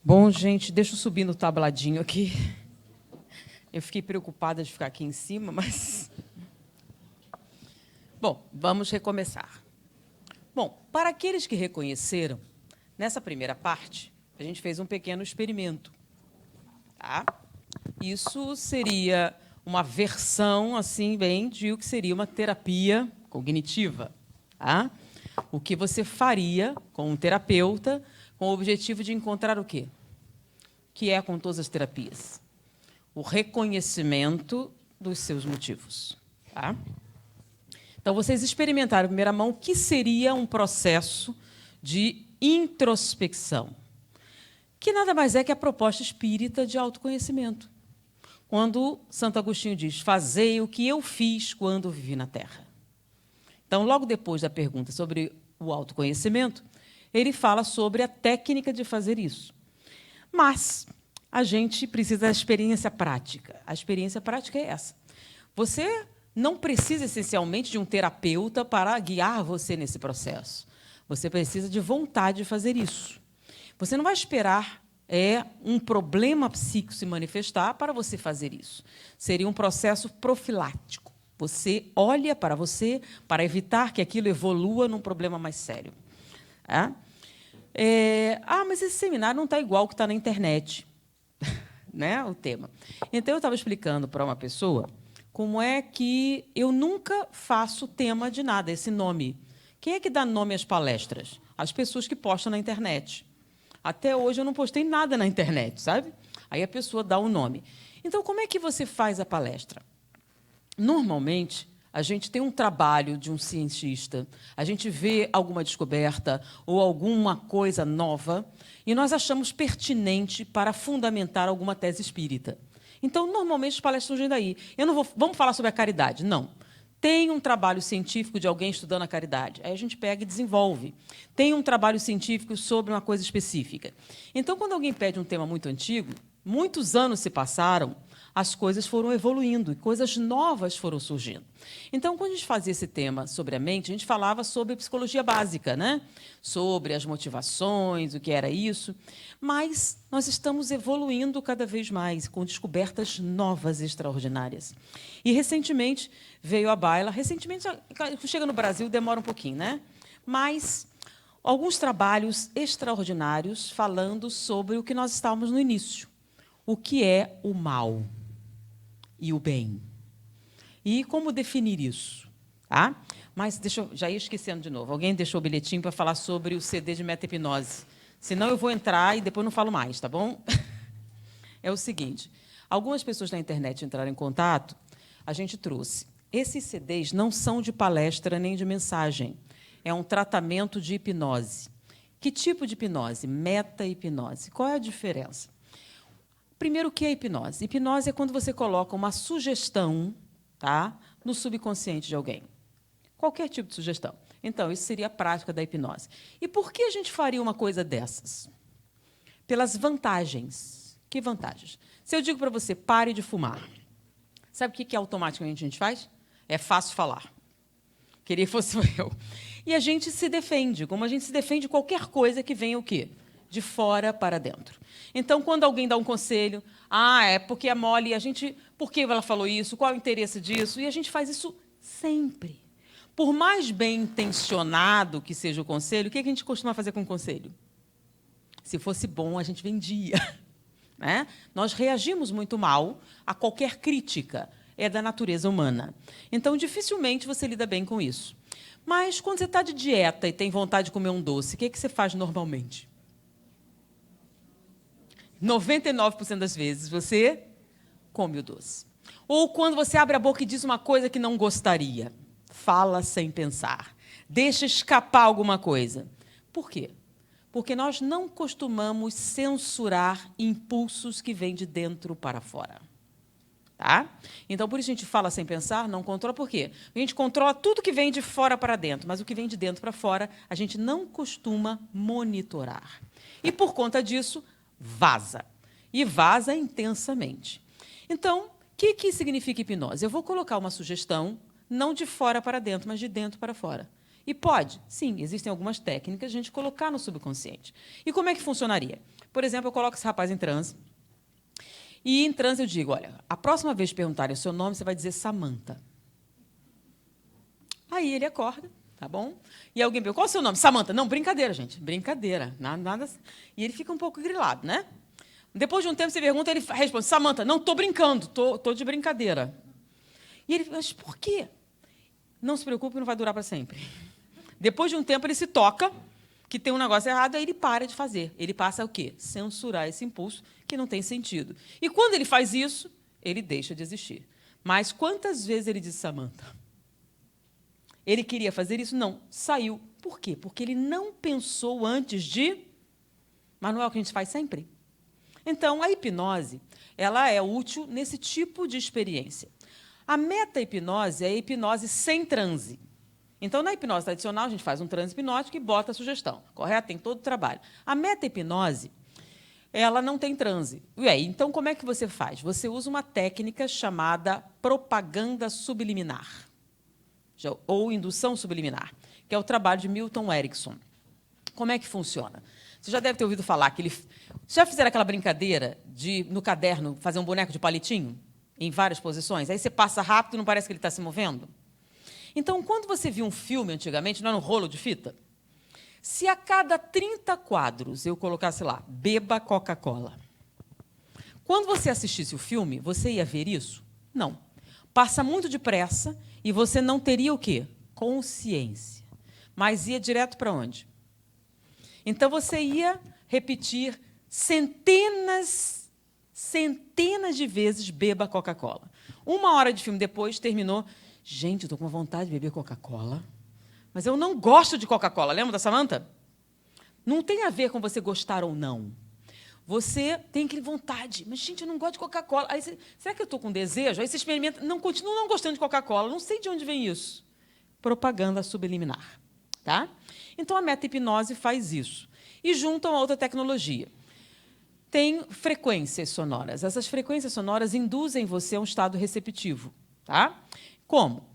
Bom, gente, deixa eu subir no tabladinho aqui. Eu fiquei preocupada de ficar aqui em cima, mas... Bom, vamos recomeçar. Bom, para aqueles que reconheceram, nessa primeira parte, a gente fez um pequeno experimento. Tá? Isso seria uma versão, assim, bem, de o que seria uma terapia cognitiva. Tá? O que você faria com um terapeuta com o objetivo de encontrar o quê? Que é com todas as terapias? O reconhecimento dos seus motivos. Tá? Então, vocês experimentaram em primeira mão o que seria um processo de introspecção, que nada mais é que a proposta espírita de autoconhecimento. Quando Santo Agostinho diz, fazei o que eu fiz quando vivi na Terra. Então, logo depois da pergunta sobre o autoconhecimento, ele fala sobre a técnica de fazer isso. Mas a gente precisa da experiência prática. A experiência prática é essa. Você não precisa, essencialmente, de um terapeuta para guiar você nesse processo. Você precisa de vontade de fazer isso. Você não vai esperar um problema psíquico se manifestar para você fazer isso. Seria um processo profilático. Você olha para você para evitar que aquilo evolua num problema mais sério. Mas esse seminário não está igual ao que está na internet, né, o tema. Então, eu estava explicando para uma pessoa como é que eu nunca faço tema de nada, esse nome. Quem é que dá nome às palestras? As pessoas que postam na internet. Até hoje eu não postei nada na internet, sabe? Aí a pessoa dá o nome. Então, como é que você faz a palestra? Normalmente, a gente tem um trabalho de um cientista, a gente vê alguma descoberta ou alguma coisa nova e nós achamos pertinente para fundamentar alguma tese espírita. Então, normalmente, as palestras vêm daí. Vamos falar sobre a caridade? Não. Tem um trabalho científico de alguém estudando a caridade. Aí a gente pega e desenvolve. Tem um trabalho científico sobre uma coisa específica. Então, quando alguém pede um tema muito antigo, muitos anos se passaram, as coisas foram evoluindo e coisas novas foram surgindo. Então, quando a gente fazia esse tema sobre a mente, a gente falava sobre psicologia básica, né? Sobre as motivações, o que era isso. Mas nós estamos evoluindo cada vez mais, com descobertas novas e extraordinárias. E, recentemente, veio a baila. Recentemente, chega no Brasil, demora um pouquinho, né? Mas alguns trabalhos extraordinários falando sobre o que nós estávamos no início. O que é o mal e o bem. E como definir isso? Tá? Mas já ia esquecendo de novo. Alguém deixou o bilhetinho para falar sobre o CD de meta-hipnose. Senão eu vou entrar e depois não falo mais, tá bom? É o seguinte, algumas pessoas na internet entraram em contato, a gente trouxe. Esses CDs não são de palestra nem de mensagem. É um tratamento de hipnose. Que tipo de hipnose? Meta-hipnose. Qual é a diferença? Primeiro, o que é hipnose? Hipnose é quando você coloca uma sugestão, tá, no subconsciente de alguém. Qualquer tipo de sugestão. Então, isso seria a prática da hipnose. E por que a gente faria uma coisa dessas? Pelas vantagens. Que vantagens? Se eu digo para você, pare de fumar, sabe o que automaticamente a gente faz? É fácil falar. Queria que fosse eu. E a gente se defende, como a gente se defende qualquer coisa que venha o quê? De fora para dentro. Então, quando alguém dá um conselho, é porque é mole, por que ela falou isso, qual é o interesse disso? E a gente faz isso sempre. Por mais bem intencionado que seja o conselho, o que a gente costuma fazer com o conselho? Se fosse bom, a gente vendia. Né? Nós reagimos muito mal a qualquer crítica, é da natureza humana. Então, dificilmente você lida bem com isso. Mas, quando você está de dieta e tem vontade de comer um doce, o que você faz normalmente? 99% das vezes você come o doce. Ou quando você abre a boca e diz uma coisa que não gostaria. Fala sem pensar. Deixa escapar alguma coisa. Por quê? Porque nós não costumamos censurar impulsos que vêm de dentro para fora. Tá? Então, por isso a gente fala sem pensar, não controla. Por quê? A gente controla tudo que vem de fora para dentro, mas o que vem de dentro para fora, a gente não costuma monitorar. E, por conta disso, vaza. E vaza intensamente. Então, o que significa hipnose? Eu vou colocar uma sugestão, não de fora para dentro, mas de dentro para fora. E pode, sim, existem algumas técnicas de a gente colocar no subconsciente. E como é que funcionaria? Por exemplo, eu coloco esse rapaz em transe, e em transe eu digo, olha, a próxima vez que perguntarem o seu nome, você vai dizer Samantha. Aí ele acorda, tá bom? E alguém pergunta, qual é o seu nome? Samantha. Não, brincadeira, gente, brincadeira. Nada. E ele fica um pouco grilado, né? Depois de um tempo, você pergunta, ele responde, Samantha, não, estou brincando, estou de brincadeira. E ele, mas por quê? Não se preocupe, não vai durar para sempre. Depois de um tempo, ele se toca que tem um negócio errado, aí ele para de fazer. Ele passa a o quê? Censurar esse impulso, que não tem sentido. E quando ele faz isso, ele deixa de existir. Mas quantas vezes ele disse Samantha? Ele queria fazer isso? Não. Saiu. Por quê? Porque ele não pensou antes de... Mas não é o que a gente faz sempre? Então, a hipnose ela é útil nesse tipo de experiência. A meta-hipnose é a hipnose sem transe. Então, na hipnose tradicional, a gente faz um transe hipnótico e bota a sugestão. Correto? Tem todo o trabalho. A meta-hipnose, ela não tem transe. E aí, então, como é que você faz? Você usa uma técnica chamada propaganda subliminar, ou indução subliminar, que é o trabalho de Milton Erickson. Como é que funciona? Você já deve ter ouvido falar que ele... Já fizeram aquela brincadeira de, no caderno, fazer um boneco de palitinho, em várias posições? Aí você passa rápido e não parece que ele está se movendo? Então, quando você viu um filme antigamente, não era um rolo de fita? Se a cada 30 quadros eu colocasse lá, beba Coca-Cola, quando você assistisse o filme, você ia ver isso? Não. Passa muito depressa e você não teria o quê? Consciência. Mas ia direto para onde? Então, você ia repetir centenas de vezes beba Coca-Cola. 1 hora de filme depois, terminou. Gente, eu estou com vontade de beber Coca-Cola, mas eu não gosto de Coca-Cola. Lembra da Samantha? Não tem a ver com você gostar ou não. Você tem aquela vontade. Mas, gente, eu não gosto de Coca-Cola. Aí você, será que eu estou com desejo? Aí você experimenta, não, continua não gostando de Coca-Cola. Não sei de onde vem isso. Propaganda subliminar. Tá? Então, a meta-hipnose faz isso. E juntam a outra tecnologia. Tem frequências sonoras. Essas frequências sonoras induzem você a um estado receptivo. Tá? Como?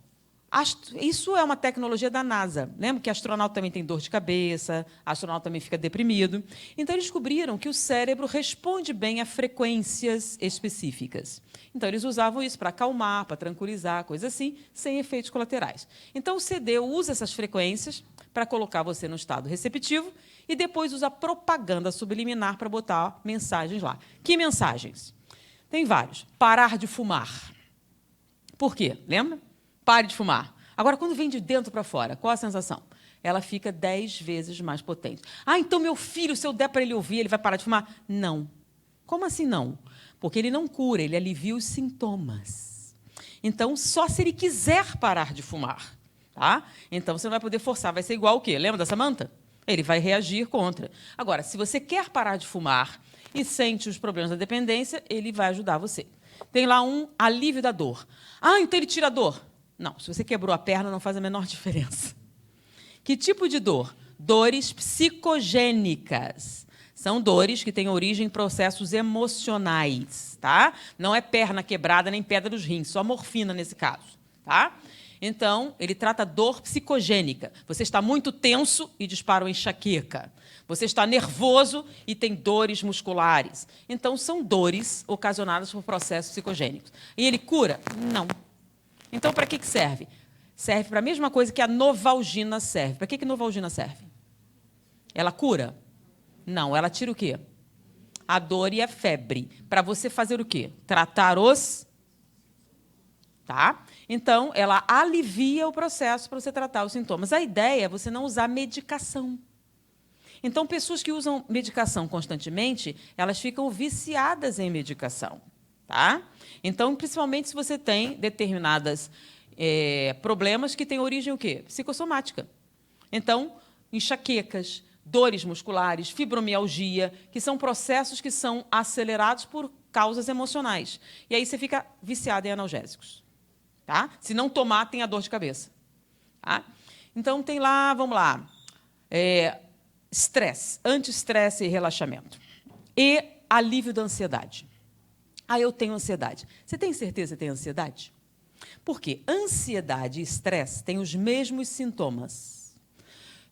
Isso é uma tecnologia da NASA. Lembra que astronauta também tem dor de cabeça, astronauta também fica deprimido. Então, eles descobriram que o cérebro responde bem a frequências específicas. Então, eles usavam isso para acalmar, para tranquilizar, coisa assim, sem efeitos colaterais. Então, o CD usa essas frequências para colocar você no estado receptivo e depois usa propaganda subliminar para botar mensagens lá. Que mensagens? Tem vários. Parar de fumar. Por quê? Lembra? Pare de fumar. Agora, quando vem de dentro para fora, qual a sensação? Ela fica 10 vezes mais potente. Ah, então meu filho, se eu der para ele ouvir, ele vai parar de fumar? Não. Como assim não? Porque ele não cura, ele alivia os sintomas. Então, só se ele quiser parar de fumar. Tá? Então, você não vai poder forçar. Vai ser igual o quê? Lembra da Samantha? Ele vai reagir contra. Agora, se você quer parar de fumar e sente os problemas da dependência, ele vai ajudar você. Tem lá um alívio da dor. Ah, então ele tira a dor. Não, se você quebrou a perna, não faz a menor diferença. Que tipo de dor? Dores psicogênicas. São dores que têm origem em processos emocionais. Tá? Não é perna quebrada nem pedra dos rins, só morfina nesse caso. Tá? Então, ele trata dor psicogênica. Você está muito tenso e dispara uma enxaqueca. Você está nervoso e tem dores musculares. Então, são dores ocasionadas por processos psicogênicos. E ele cura? Não. Então, para que serve? Serve para a mesma coisa que a novalgina serve. Para que novalgina serve? Ela cura? Não. Ela tira o quê? A dor e a febre. Para você fazer o quê? Tratar os... Tá? Então, ela alivia o processo para você tratar os sintomas. A ideia é você não usar medicação. Então, pessoas que usam medicação constantemente, elas ficam viciadas em medicação. Tá? Então, principalmente se você tem determinados problemas que têm origem o quê? Psicossomática. Então, enxaquecas, dores musculares, fibromialgia, que são processos que são acelerados por causas emocionais. E aí você fica viciado em analgésicos. Tá? Se não tomar, tem a dor de cabeça. Tá? Então, tem lá, vamos lá, estresse, anti-estresse e relaxamento. E alívio da ansiedade. Ah, eu tenho ansiedade. Você tem certeza que tem ansiedade? Porque ansiedade e estresse têm os mesmos sintomas.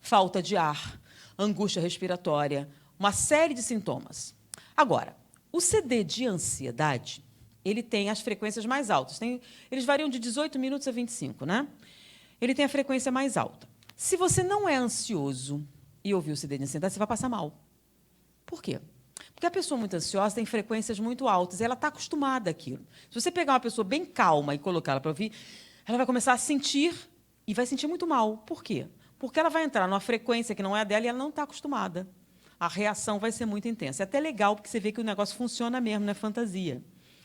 falta de ar, angústia respiratória, uma série de sintomas. Agora, o CD de ansiedade, ele tem as frequências mais altas. Eles variam de 18 minutos a 25, né? Ele tem a frequência mais alta. Se você não é ansioso e ouvir o CD de ansiedade, você vai passar mal. Por quê? Porque a pessoa muito ansiosa tem frequências muito altas, e ela está acostumada àquilo. Se você pegar uma pessoa bem calma e colocá-la para ouvir, ela vai começar a sentir, e vai sentir muito mal. Por quê? Porque ela vai entrar numa frequência que não é a dela e ela não está acostumada. A reação vai ser muito intensa. É até legal, porque você vê que o negócio funciona mesmo, não é fantasia.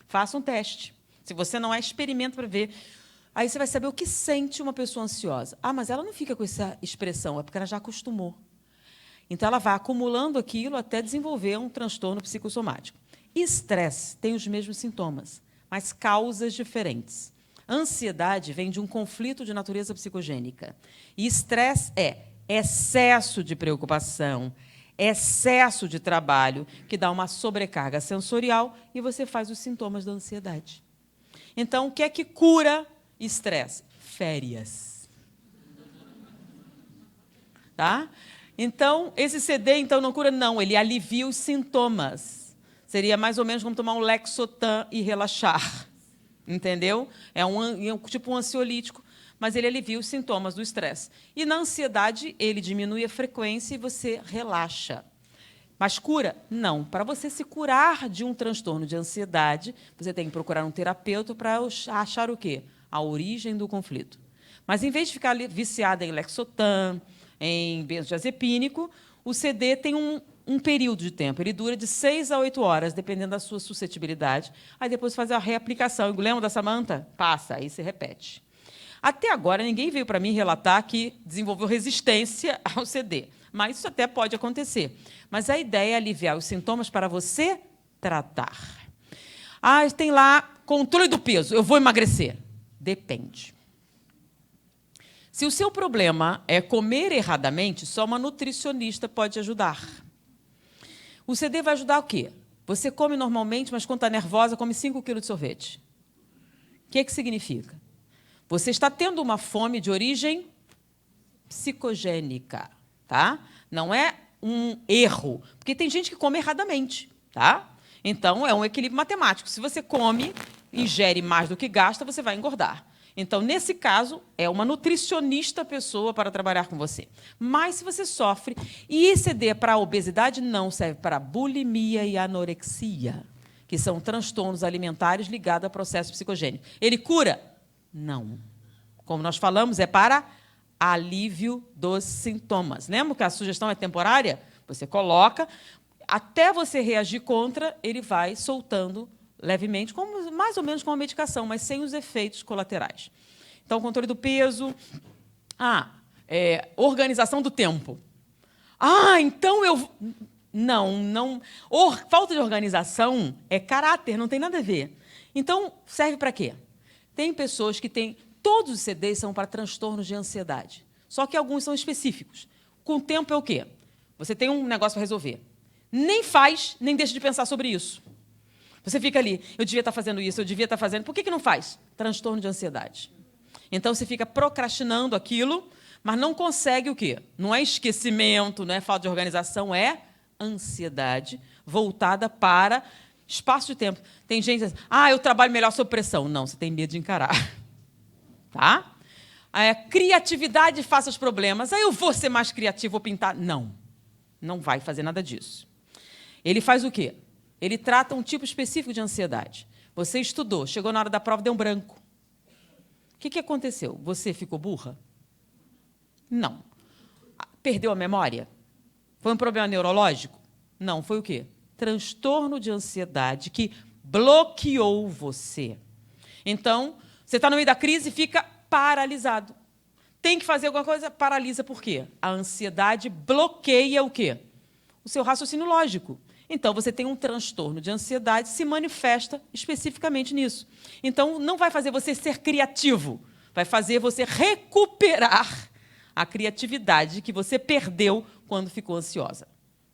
Faça um teste. Se você não é, experimenta para ver. Aí você vai saber o que sente uma pessoa ansiosa. Ah, mas ela não fica com essa expressão, é porque ela já acostumou. Então, ela vai acumulando aquilo até desenvolver um transtorno psicossomático. Estresse tem os mesmos sintomas, mas causas diferentes. Ansiedade vem de um conflito de natureza psicogênica. E estresse é excesso de preocupação, excesso de trabalho, que dá uma sobrecarga sensorial e você faz os sintomas da ansiedade. Então, o que é que cura estresse? Férias. Tá? Então, esse CD então, não cura? Não, ele alivia os sintomas. Seria mais ou menos como tomar um Lexotan e relaxar. Entendeu? É tipo um ansiolítico, mas ele alivia os sintomas do estresse. E na ansiedade, ele diminui a frequência e você relaxa. Mas cura? Não. Para você se curar de um transtorno de ansiedade, você tem que procurar um terapeuta para achar o quê? A origem do conflito. Mas, em vez de ficar viciada em Lexotan, em benzodiazepínico, o CD tem um período de tempo. Ele dura de 6 a 8 horas, dependendo da sua suscetibilidade. Aí depois faz a reaplicação. Lembra da Samanta? Passa, aí se repete. Até agora, ninguém veio para mim relatar que desenvolveu resistência ao CD. Mas isso até pode acontecer. Mas a ideia é aliviar os sintomas para você tratar. Ah, tem lá controle do peso, eu vou emagrecer. Depende. Se o seu problema é comer erradamente, só uma nutricionista pode ajudar. O CD vai ajudar o quê? Você come normalmente, mas quando está nervosa, come 5 quilos de sorvete. O que significa? Você está tendo uma fome de origem psicogênica, tá? Não é um erro, porque tem gente que come erradamente, tá? Então, é um equilíbrio matemático. Se você come, ingere mais do que gasta, você vai engordar. Então, nesse caso, é uma nutricionista a pessoa para trabalhar com você. Mas, se você sofre, e CD para a obesidade não serve para bulimia e anorexia, que são transtornos alimentares ligados a processo psicogênico. Ele cura? Não. Como nós falamos, é para alívio dos sintomas. Lembra que a sugestão é temporária? Você coloca, até você reagir contra, ele vai soltando levemente, mais ou menos como a medicação, mas sem os efeitos colaterais. Então, controle do peso. Organização do tempo. Então eu... Não. Falta de organização é caráter, não tem nada a ver. Então, serve para quê? Tem pessoas que têm... Todos os CDs são para transtornos de ansiedade. Só que alguns são específicos. Com o tempo é o quê? Você tem um negócio para resolver. Nem faz, nem deixa de pensar sobre isso. Você fica ali, eu devia estar fazendo isso, eu devia estar fazendo... Por que não faz? Transtorno de ansiedade. Então, você fica procrastinando aquilo, mas não consegue o quê? Não é esquecimento, não é falta de organização, é ansiedade voltada para espaço de tempo. Tem gente que diz, eu trabalho melhor sob pressão. Não, você tem medo de encarar. Tá? Criatividade faça os problemas. Eu vou ser mais criativo, vou pintar. Não vai fazer nada disso. Ele faz o quê? Ele trata um tipo específico de ansiedade. Você estudou, chegou na hora da prova, deu um branco. O que aconteceu? Você ficou burra? Não. Perdeu a memória? Foi um problema neurológico? Não. Foi o quê? Transtorno de ansiedade que bloqueou você. Então, você está no meio da crise e fica paralisado. Tem que fazer alguma coisa, paralisa. Por quê? A ansiedade bloqueia o quê? O seu raciocínio lógico. Então, você tem um transtorno de ansiedade, se manifesta especificamente nisso. Então, não vai fazer você ser criativo, vai fazer você recuperar a criatividade que você perdeu quando ficou ansiosa.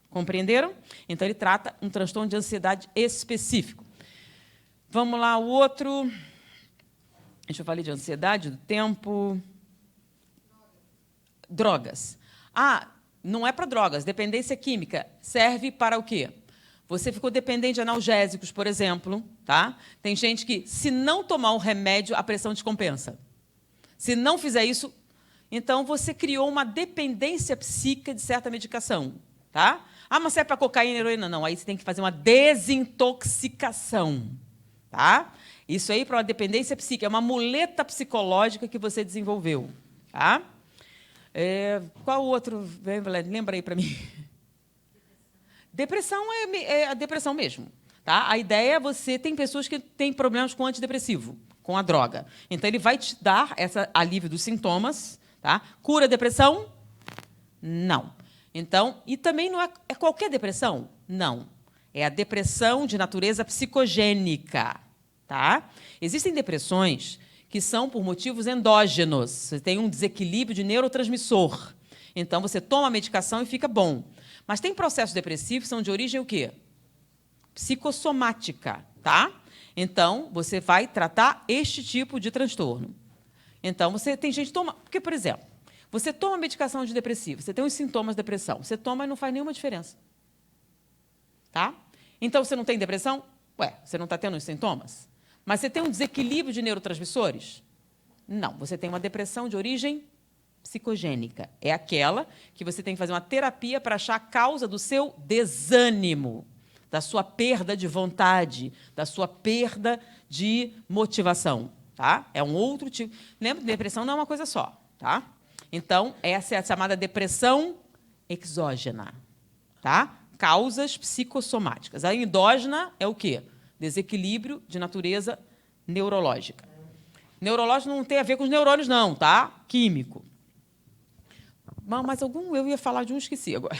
Compreenderam? Então, ele trata um transtorno de ansiedade específico. Vamos lá, o outro... Deixa eu falar de ansiedade, do tempo... Drogas. Ah, não é para drogas. Dependência química serve para o quê? Você ficou dependente de analgésicos, por exemplo, tá? Tem gente que, se não tomar um remédio, a pressão descompensa. Se não fizer isso, então você criou uma dependência psíquica de certa medicação, tá? Ah, mas se é para cocaína e heroína? Não, aí você tem que fazer uma desintoxicação, tá? Isso aí para uma dependência psíquica, é uma muleta psicológica que você desenvolveu, tá? Qual outro? Lembra aí para mim. Depressão é a depressão mesmo, tá? A ideia é você... Tem pessoas que têm problemas com antidepressivo, com a droga. Então, ele vai te dar esse alívio dos sintomas, tá? Cura a depressão? Não. Então, e também não é qualquer depressão? Não. É a depressão de natureza psicogênica, tá? Existem depressões que são por motivos endógenos. Você tem um desequilíbrio de neurotransmissor. Então, você toma a medicação e fica bom. Mas tem processos depressivos que são de origem o quê? Psicossomática, tá? Então, você vai tratar este tipo de transtorno. Então, tem gente que toma... Porque, por exemplo, você toma medicação antidepressiva, você tem os sintomas de depressão, você toma e não faz nenhuma diferença. Tá? Então, você não tem depressão? Ué, você não está tendo os sintomas? Mas você tem um desequilíbrio de neurotransmissores? Não, você tem uma depressão de origem psicogênica. É aquela que você tem que fazer uma terapia para achar a causa do seu desânimo, da sua perda de vontade, da sua perda de motivação. Tá? É um outro tipo. Lembra, depressão não é uma coisa só. Tá? Então, essa é a chamada depressão exógena. Tá? Causas psicossomáticas. A endógena é o quê? Desequilíbrio de natureza neurológica. Neurológico não tem a ver com os neurônios, não, tá? Químico. Mas eu ia falar de um, esqueci agora.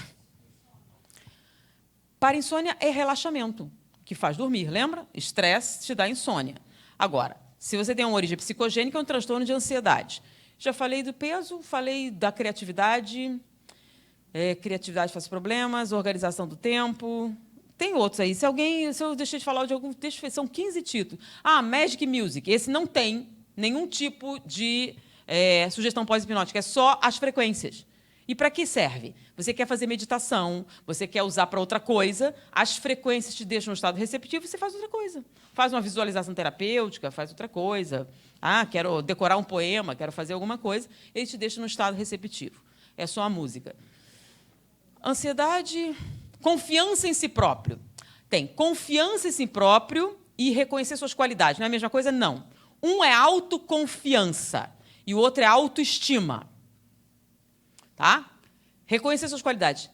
Para insônia é relaxamento, que faz dormir, lembra? Estresse te dá insônia. Agora, se você tem uma origem psicogênica, é um transtorno de ansiedade. Já falei do peso, falei da criatividade. Criatividade faz problemas, organização do tempo. Tem outros aí. Se eu deixei de falar de algum, são 15 títulos. Ah, Magic Music. Esse não tem nenhum tipo de sugestão pós-hipnótica, é só as frequências. E para que serve? Você quer fazer meditação, você quer usar para outra coisa, as frequências te deixam no estado receptivo, você faz outra coisa. Faz uma visualização terapêutica, faz outra coisa. Ah, quero decorar um poema, quero fazer alguma coisa, ele te deixa no estado receptivo. É só a música. Ansiedade, confiança em si próprio. Tem confiança em si próprio e reconhecer suas qualidades. Não é a mesma coisa? Não. Um é autoconfiança e o outro é autoestima. Tá? Reconhecer suas qualidades.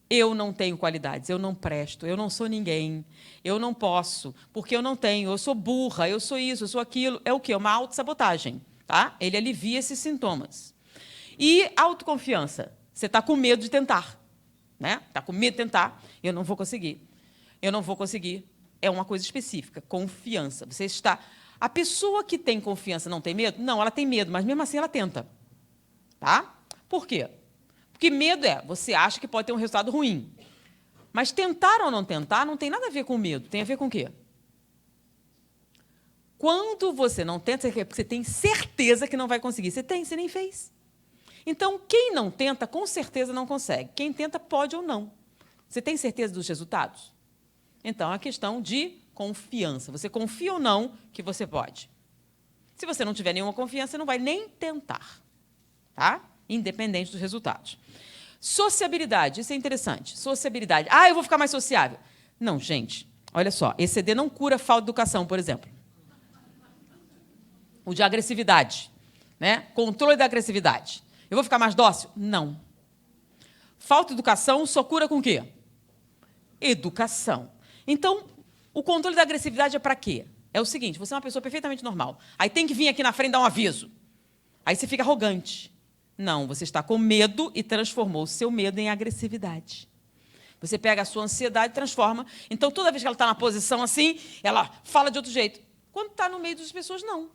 Eu não tenho qualidades, eu não presto, eu não sou ninguém, eu não posso, porque eu não tenho, eu sou burra, eu sou isso, eu sou aquilo. É o quê? Uma autossabotagem. Tá? Ele alivia esses sintomas. E autoconfiança. Você está com medo de tentar. Né? Está com medo de tentar. Eu não vou conseguir. Eu não vou conseguir. É uma coisa específica. Confiança. Você está... A pessoa que tem confiança não tem medo? Não, ela tem medo, mas mesmo assim ela tenta. Tá? Por quê? Porque medo você acha que pode ter um resultado ruim. Mas tentar ou não tentar não tem nada a ver com medo. Tem a ver com o quê? Quando você não tenta, você tem certeza que não vai conseguir. Você nem fez. Então, quem não tenta, com certeza não consegue. Quem tenta, pode ou não. Você tem certeza dos resultados? Então, é a questão de confiança. Você confia ou não que você pode? Se você não tiver nenhuma confiança, você não vai nem tentar. Tá? Independente dos resultados. Sociabilidade, isso é interessante. Sociabilidade. Ah, eu vou ficar mais sociável. Não, gente, olha só. ECD não cura falta de educação, por exemplo. O de agressividade. Né? Controle da agressividade. Eu vou ficar mais dócil? Não. Falta de educação só cura com o quê? Educação. Então, o controle da agressividade é para quê? É o seguinte, você é uma pessoa perfeitamente normal. Aí tem que vir aqui na frente dar um aviso. Aí você fica arrogante. Não, você está com medo e transformou o seu medo em agressividade. Você pega a sua ansiedade e transforma. Então, toda vez que ela está na posição assim, ela fala de outro jeito. Quando está no meio das pessoas, não.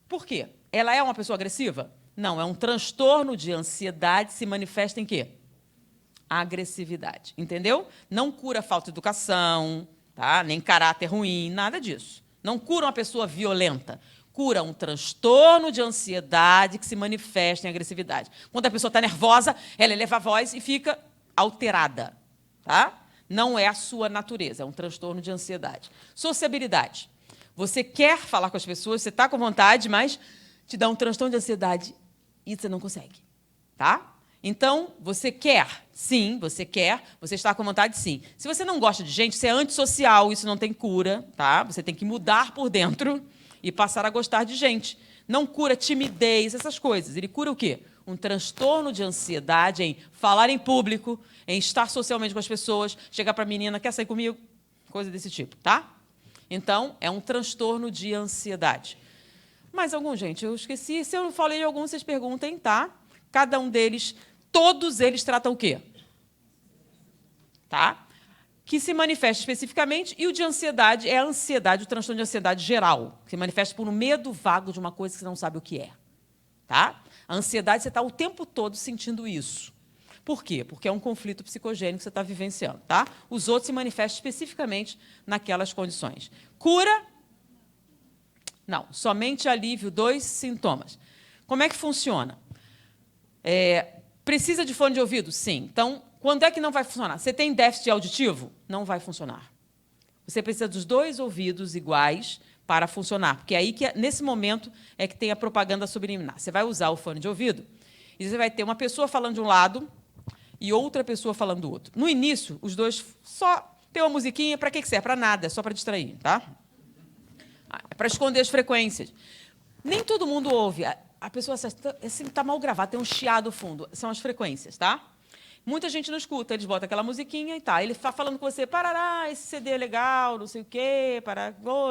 Por quê? Ela é uma pessoa agressiva? Não, é um transtorno de ansiedade, se manifesta em quê? Agressividade. Entendeu? Não cura falta de educação, tá? Nem caráter ruim, nada disso. Não cura uma pessoa violenta. Cura um transtorno de ansiedade que se manifesta em agressividade. Quando a pessoa está nervosa, ela eleva a voz e fica alterada. Tá? Não é a sua natureza, é um transtorno de ansiedade. Sociabilidade. Você quer falar com as pessoas, você está com vontade, mas te dá um transtorno de ansiedade e você não consegue. Tá? Então, você quer, sim, você quer, você está com vontade, sim. Se você não gosta de gente, você é antissocial, isso não tem cura, tá? Você tem que mudar por dentro e passar a gostar de gente. Não cura timidez, essas coisas. Ele cura o quê? Um transtorno de ansiedade em falar em público, em estar socialmente com as pessoas, chegar para a menina, quer sair comigo? Coisa desse tipo, tá? Então, é um transtorno de ansiedade. Mais algum, gente? Eu esqueci. Se eu não falei de algum, vocês perguntem, tá? Cada um deles, todos eles tratam o quê? Tá? Que se manifesta especificamente, e o de ansiedade é a ansiedade, o transtorno de ansiedade geral, que se manifesta por um medo vago de uma coisa que você não sabe o que é. Tá? A ansiedade, você está o tempo todo sentindo isso. Por quê? Porque é um conflito psicogênico que você está vivenciando. Tá? Os outros se manifestam especificamente naquelas condições. Cura? Não, somente alívio dos sintomas. Como é que funciona? Precisa de fone de ouvido? Sim. Então, quando é que não vai funcionar? Você tem déficit auditivo? Não vai funcionar. Você precisa dos 2 ouvidos iguais para funcionar, porque é aí que, nesse momento, é que tem a propaganda subliminar. Você vai usar o fone de ouvido e você vai ter uma pessoa falando de um lado e outra pessoa falando do outro. No início, os dois só tem uma musiquinha, para que serve? Para nada, é só para distrair, tá? É para esconder as frequências. Nem todo mundo ouve. A pessoa assim, está mal gravado, tem um chiado fundo. São as frequências, tá? Muita gente não escuta, eles botam aquela musiquinha e tá. Ele está falando com você, parará, esse CD é legal, não sei o quê,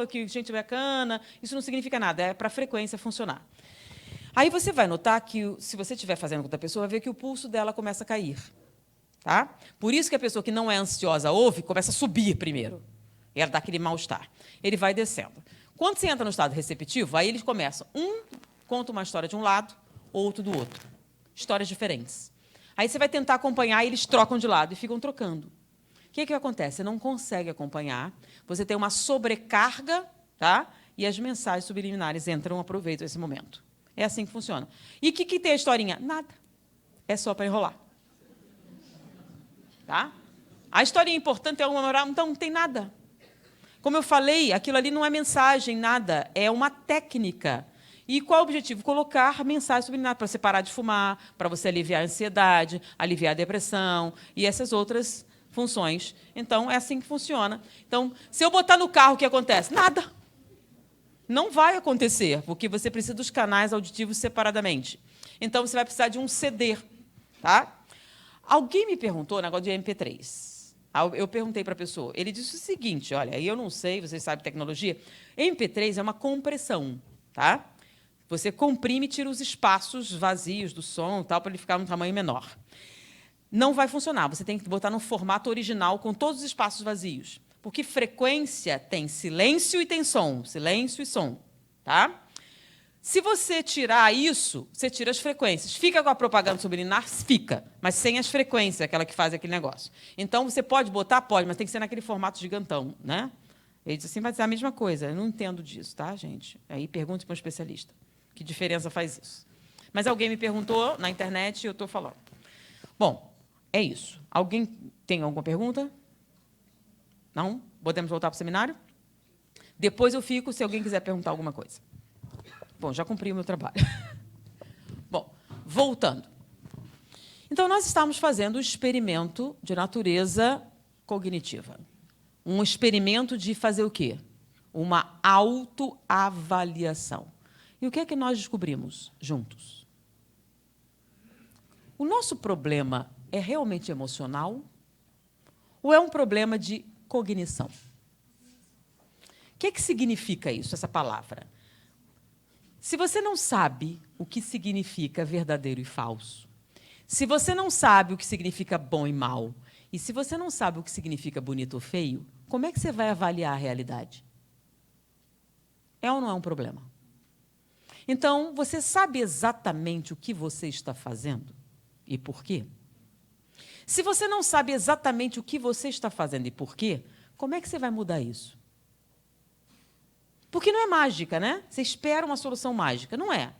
que gente bacana. Isso não significa nada, é para a frequência funcionar. Aí você vai notar que, se você estiver fazendo com outra pessoa, vai ver que o pulso dela começa a cair. Tá? Por isso que a pessoa que não é ansiosa ouve, começa a subir primeiro. E ela dá aquele mal-estar. Ele vai descendo. Quando você entra no estado receptivo, aí eles começam. Conta uma história de um lado, outro do outro. Histórias diferentes. Aí você vai tentar acompanhar e eles trocam de lado e ficam trocando. O que acontece? Você não consegue acompanhar, você tem uma sobrecarga, tá? E as mensagens subliminares entram, aproveitam esse momento. É assim que funciona. E o que tem a historinha? Nada. É só para enrolar. Tá? A historinha importante é uma moral, então não tem nada. Como eu falei, aquilo ali não é mensagem, nada. É uma técnica. E qual é o objetivo? Colocar mensagem subliminar para você parar de fumar, para você aliviar a ansiedade, aliviar a depressão e essas outras funções. Então, é assim que funciona. Então, se eu botar no carro, o que acontece? Nada. Não vai acontecer, porque você precisa dos canais auditivos separadamente. Então, você vai precisar de um CD. Tá? Alguém me perguntou, negócio de MP3. Eu perguntei para a pessoa. Ele disse o seguinte, olha, aí eu não sei, vocês sabem tecnologia. MP3 é uma compressão. Tá? Você comprime e tira os espaços vazios do som tal, para ele ficar num tamanho menor. Não vai funcionar. Você tem que botar no formato original com todos os espaços vazios. Porque frequência tem silêncio e tem som. Silêncio e som. Tá? Se você tirar isso, você tira as frequências. Fica com a propaganda subliminar? Fica. Mas sem as frequências, aquela que faz aquele negócio. Então, você pode botar? Pode, mas tem que ser naquele formato gigantão. Né? Ele disse assim, vai ser a mesma coisa. Eu não entendo disso, tá, gente? Aí pergunte para um especialista. Que diferença faz isso? Mas alguém me perguntou na internet e eu estou falando. Bom, é isso. Alguém tem alguma pergunta? Não? Podemos voltar para o seminário? Depois eu fico, se alguém quiser perguntar alguma coisa. Bom, já cumpri o meu trabalho. Bom, voltando. Então, nós estamos fazendo um experimento de natureza cognitiva. Um experimento de fazer o quê? Uma autoavaliação. E o que é que nós descobrimos juntos? O nosso problema é realmente emocional ou é um problema de cognição? O que é que significa isso, essa palavra? Se você não sabe o que significa verdadeiro e falso, se você não sabe o que significa bom e mal, e se você não sabe o que significa bonito ou feio, como é que você vai avaliar a realidade? É ou não é um problema? Então, você sabe exatamente o que você está fazendo e por quê? Se você não sabe exatamente o que você está fazendo e por quê, como é que você vai mudar isso? Porque não é mágica, né? Você espera uma solução mágica. Não é.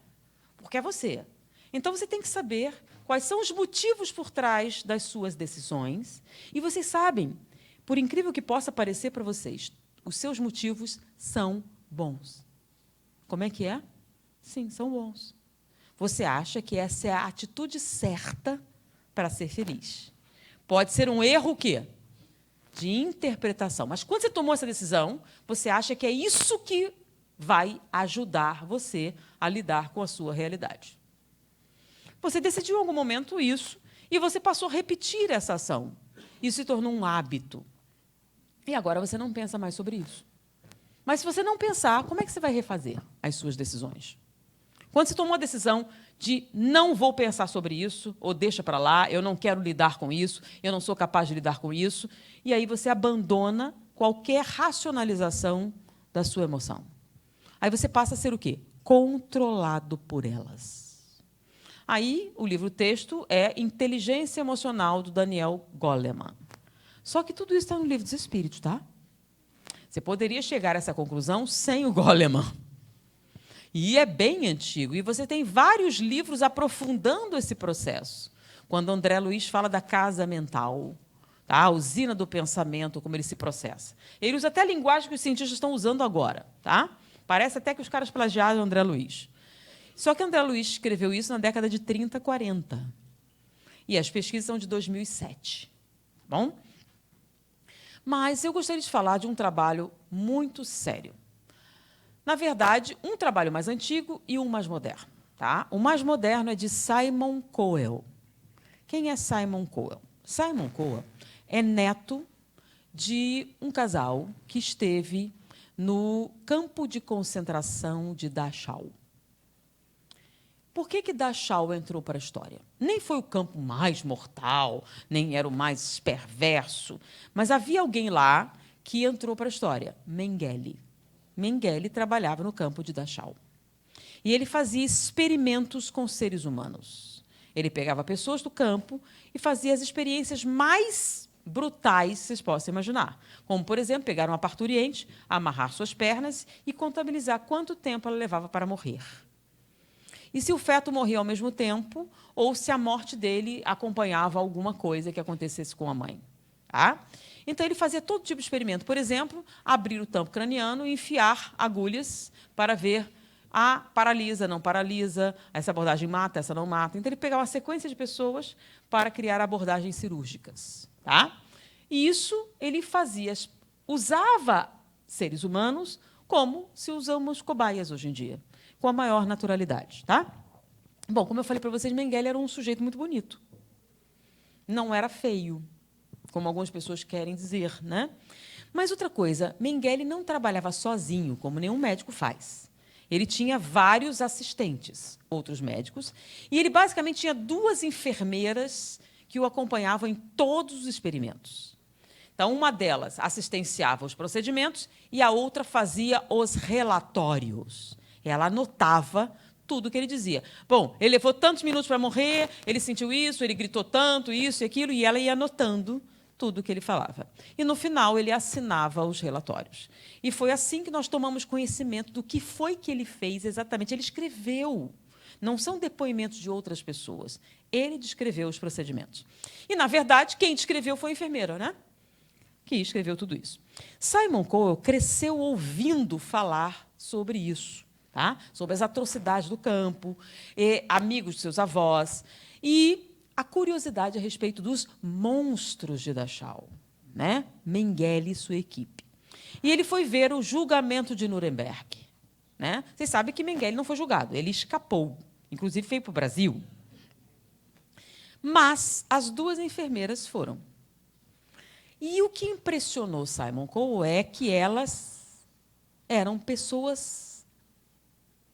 Porque é você. Então, você tem que saber quais são os motivos por trás das suas decisões. E vocês sabem, por incrível que possa parecer para vocês, os seus motivos são bons. Como é que é? Sim, são bons. Você acha que essa é a atitude certa para ser feliz. Pode ser um erro o quê? De interpretação. Mas quando você tomou essa decisão, você acha que é isso que vai ajudar você a lidar com a sua realidade. Você decidiu em algum momento isso e você passou a repetir essa ação. Isso se tornou um hábito. E agora você não pensa mais sobre isso. Mas se você não pensar, como é que você vai refazer as suas decisões? Quando você tomou a decisão de não vou pensar sobre isso, ou deixa para lá, eu não quero lidar com isso, eu não sou capaz de lidar com isso, e aí você abandona qualquer racionalização da sua emoção. Aí você passa a ser o quê? Controlado por elas. Aí, o livro-texto é Inteligência Emocional, do Daniel Goleman. Só que tudo isso está no Livro dos Espíritos, tá? Você poderia chegar a essa conclusão sem o Goleman. E é bem antigo. E você tem vários livros aprofundando esse processo. Quando André Luiz fala da casa mental, tá? A usina do pensamento, como ele se processa. Ele usa até a linguagem que os cientistas estão usando agora. Tá? Parece até que os caras plagiaram André Luiz. Só que André Luiz escreveu isso na década de 30, 40. E as pesquisas são de 2007. Bom? Mas eu gostaria de falar de um trabalho muito sério. Na verdade, um trabalho mais antigo e um mais moderno. Tá? O mais moderno é de Simon Cowell. Quem é Simon Cowell? Simon Cowell é neto de um casal que esteve no campo de concentração de Dachau. Por que Dachau entrou para a história? Nem foi o campo mais mortal, nem era o mais perverso, mas havia alguém lá que entrou para a história, Mengele. Mengele trabalhava no campo de Dachau. E ele fazia experimentos com seres humanos. Ele pegava pessoas do campo e fazia as experiências mais brutais que vocês possam imaginar. Como, por exemplo, pegar uma parturiente, amarrar suas pernas e contabilizar quanto tempo ela levava para morrer. E se o feto morria ao mesmo tempo, ou se a morte dele acompanhava alguma coisa que acontecesse com a mãe. Tá? Então, ele fazia todo tipo de experimento. Por exemplo, abrir o tampo craniano e enfiar agulhas para ver paralisa, não paralisa, essa abordagem mata, essa não mata. Então, ele pegava uma sequência de pessoas para criar abordagens cirúrgicas. Tá? E isso ele fazia, usava seres humanos como se usamos cobaias hoje em dia, com a maior naturalidade. Tá? Bom, como eu falei para vocês, Mengele era um sujeito muito bonito. Não era feio, como algumas pessoas querem dizer, né? Mas outra coisa, Mengele não trabalhava sozinho, como nenhum médico faz. Ele tinha vários assistentes, outros médicos, e ele basicamente tinha 2 enfermeiras que o acompanhavam em todos os experimentos. Então, uma delas assistenciava os procedimentos e a outra fazia os relatórios. Ela anotava tudo o que ele dizia. Bom, ele levou tantos minutos para morrer, ele sentiu isso, ele gritou tanto, isso e aquilo, e ela ia anotando tudo o que ele falava. E, no final, ele assinava os relatórios. E foi assim que nós tomamos conhecimento do que foi que ele fez exatamente. Ele escreveu. Não são depoimentos de outras pessoas. Ele descreveu os procedimentos. E, na verdade, quem descreveu foi a enfermeira, né? Que escreveu tudo isso. Simon Cowell cresceu ouvindo falar sobre isso, tá? Sobre as atrocidades do campo, amigos de seus avós, e a curiosidade a respeito dos monstros de Dachau, né? Mengele e sua equipe. E ele foi ver o julgamento de Nuremberg. Né? Vocês sabem que Mengele não foi julgado, ele escapou, inclusive veio para o Brasil. Mas as 2 enfermeiras foram. E o que impressionou Simon Cowell é que elas eram pessoas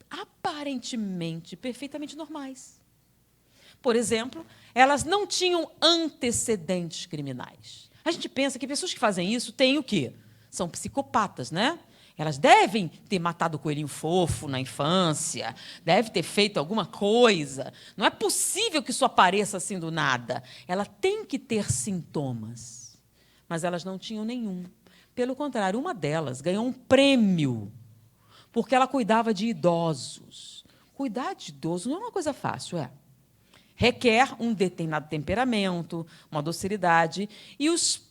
aparentemente perfeitamente normais. Por exemplo, elas não tinham antecedentes criminais. A gente pensa que pessoas que fazem isso têm o quê? São psicopatas, né? Elas devem ter matado o coelhinho fofo na infância, devem ter feito alguma coisa. Não é possível que isso apareça assim do nada. Ela tem que ter sintomas, mas elas não tinham nenhum. Pelo contrário, uma delas ganhou um prêmio porque ela cuidava de idosos. Cuidar de idoso não é uma coisa fácil, é. Requer um determinado temperamento, uma docilidade, e os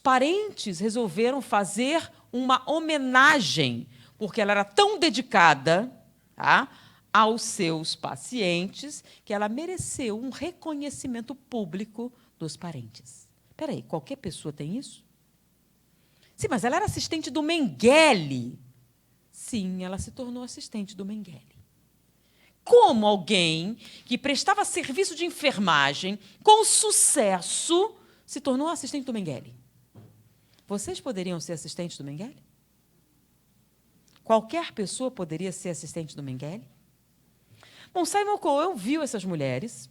parentes resolveram fazer uma homenagem, porque ela era tão dedicada, tá, aos seus pacientes, que ela mereceu um reconhecimento público dos parentes. Espera aí, qualquer pessoa tem isso? Sim, mas ela era assistente do Mengele. Sim, ela se tornou assistente do Mengele. Como alguém que prestava serviço de enfermagem com sucesso se tornou assistente do Mengele? Vocês poderiam ser assistentes do Mengele? Qualquer pessoa poderia ser assistente do Mengele? Bom, Simon Cowell viu essas mulheres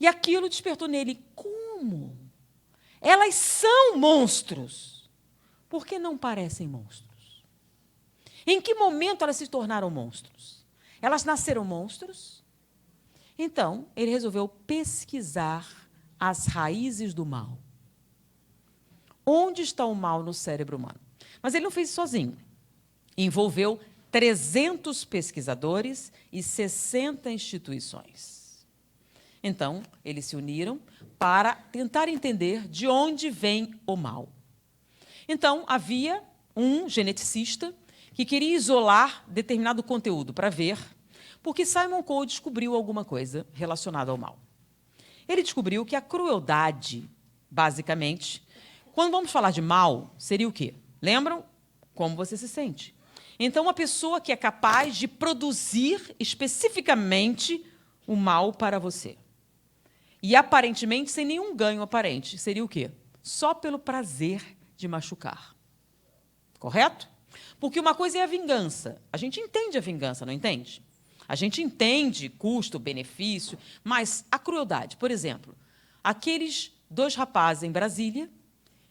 e aquilo despertou nele. Como? Elas são monstros. Por que não parecem monstros? Em que momento elas se tornaram monstros? Elas nasceram monstros? Então, ele resolveu pesquisar as raízes do mal. Onde está o mal no cérebro humano? Mas ele não fez isso sozinho. Envolveu 300 pesquisadores e 60 instituições. Então, eles se uniram para tentar entender de onde vem o mal. Então, havia um geneticista que queria isolar determinado conteúdo para ver, porque Simon Cowell descobriu alguma coisa relacionada ao mal. Ele descobriu que a crueldade, basicamente, quando vamos falar de mal, seria o quê? Lembram? Como você se sente. Então, uma pessoa que é capaz de produzir especificamente o mal para você. E, aparentemente, sem nenhum ganho aparente. Seria o quê? Só pelo prazer de machucar. Correto? Porque uma coisa é a vingança. A gente entende a vingança, não entende? A gente entende custo, benefício, mas a crueldade. Por exemplo, aqueles 2 rapazes em Brasília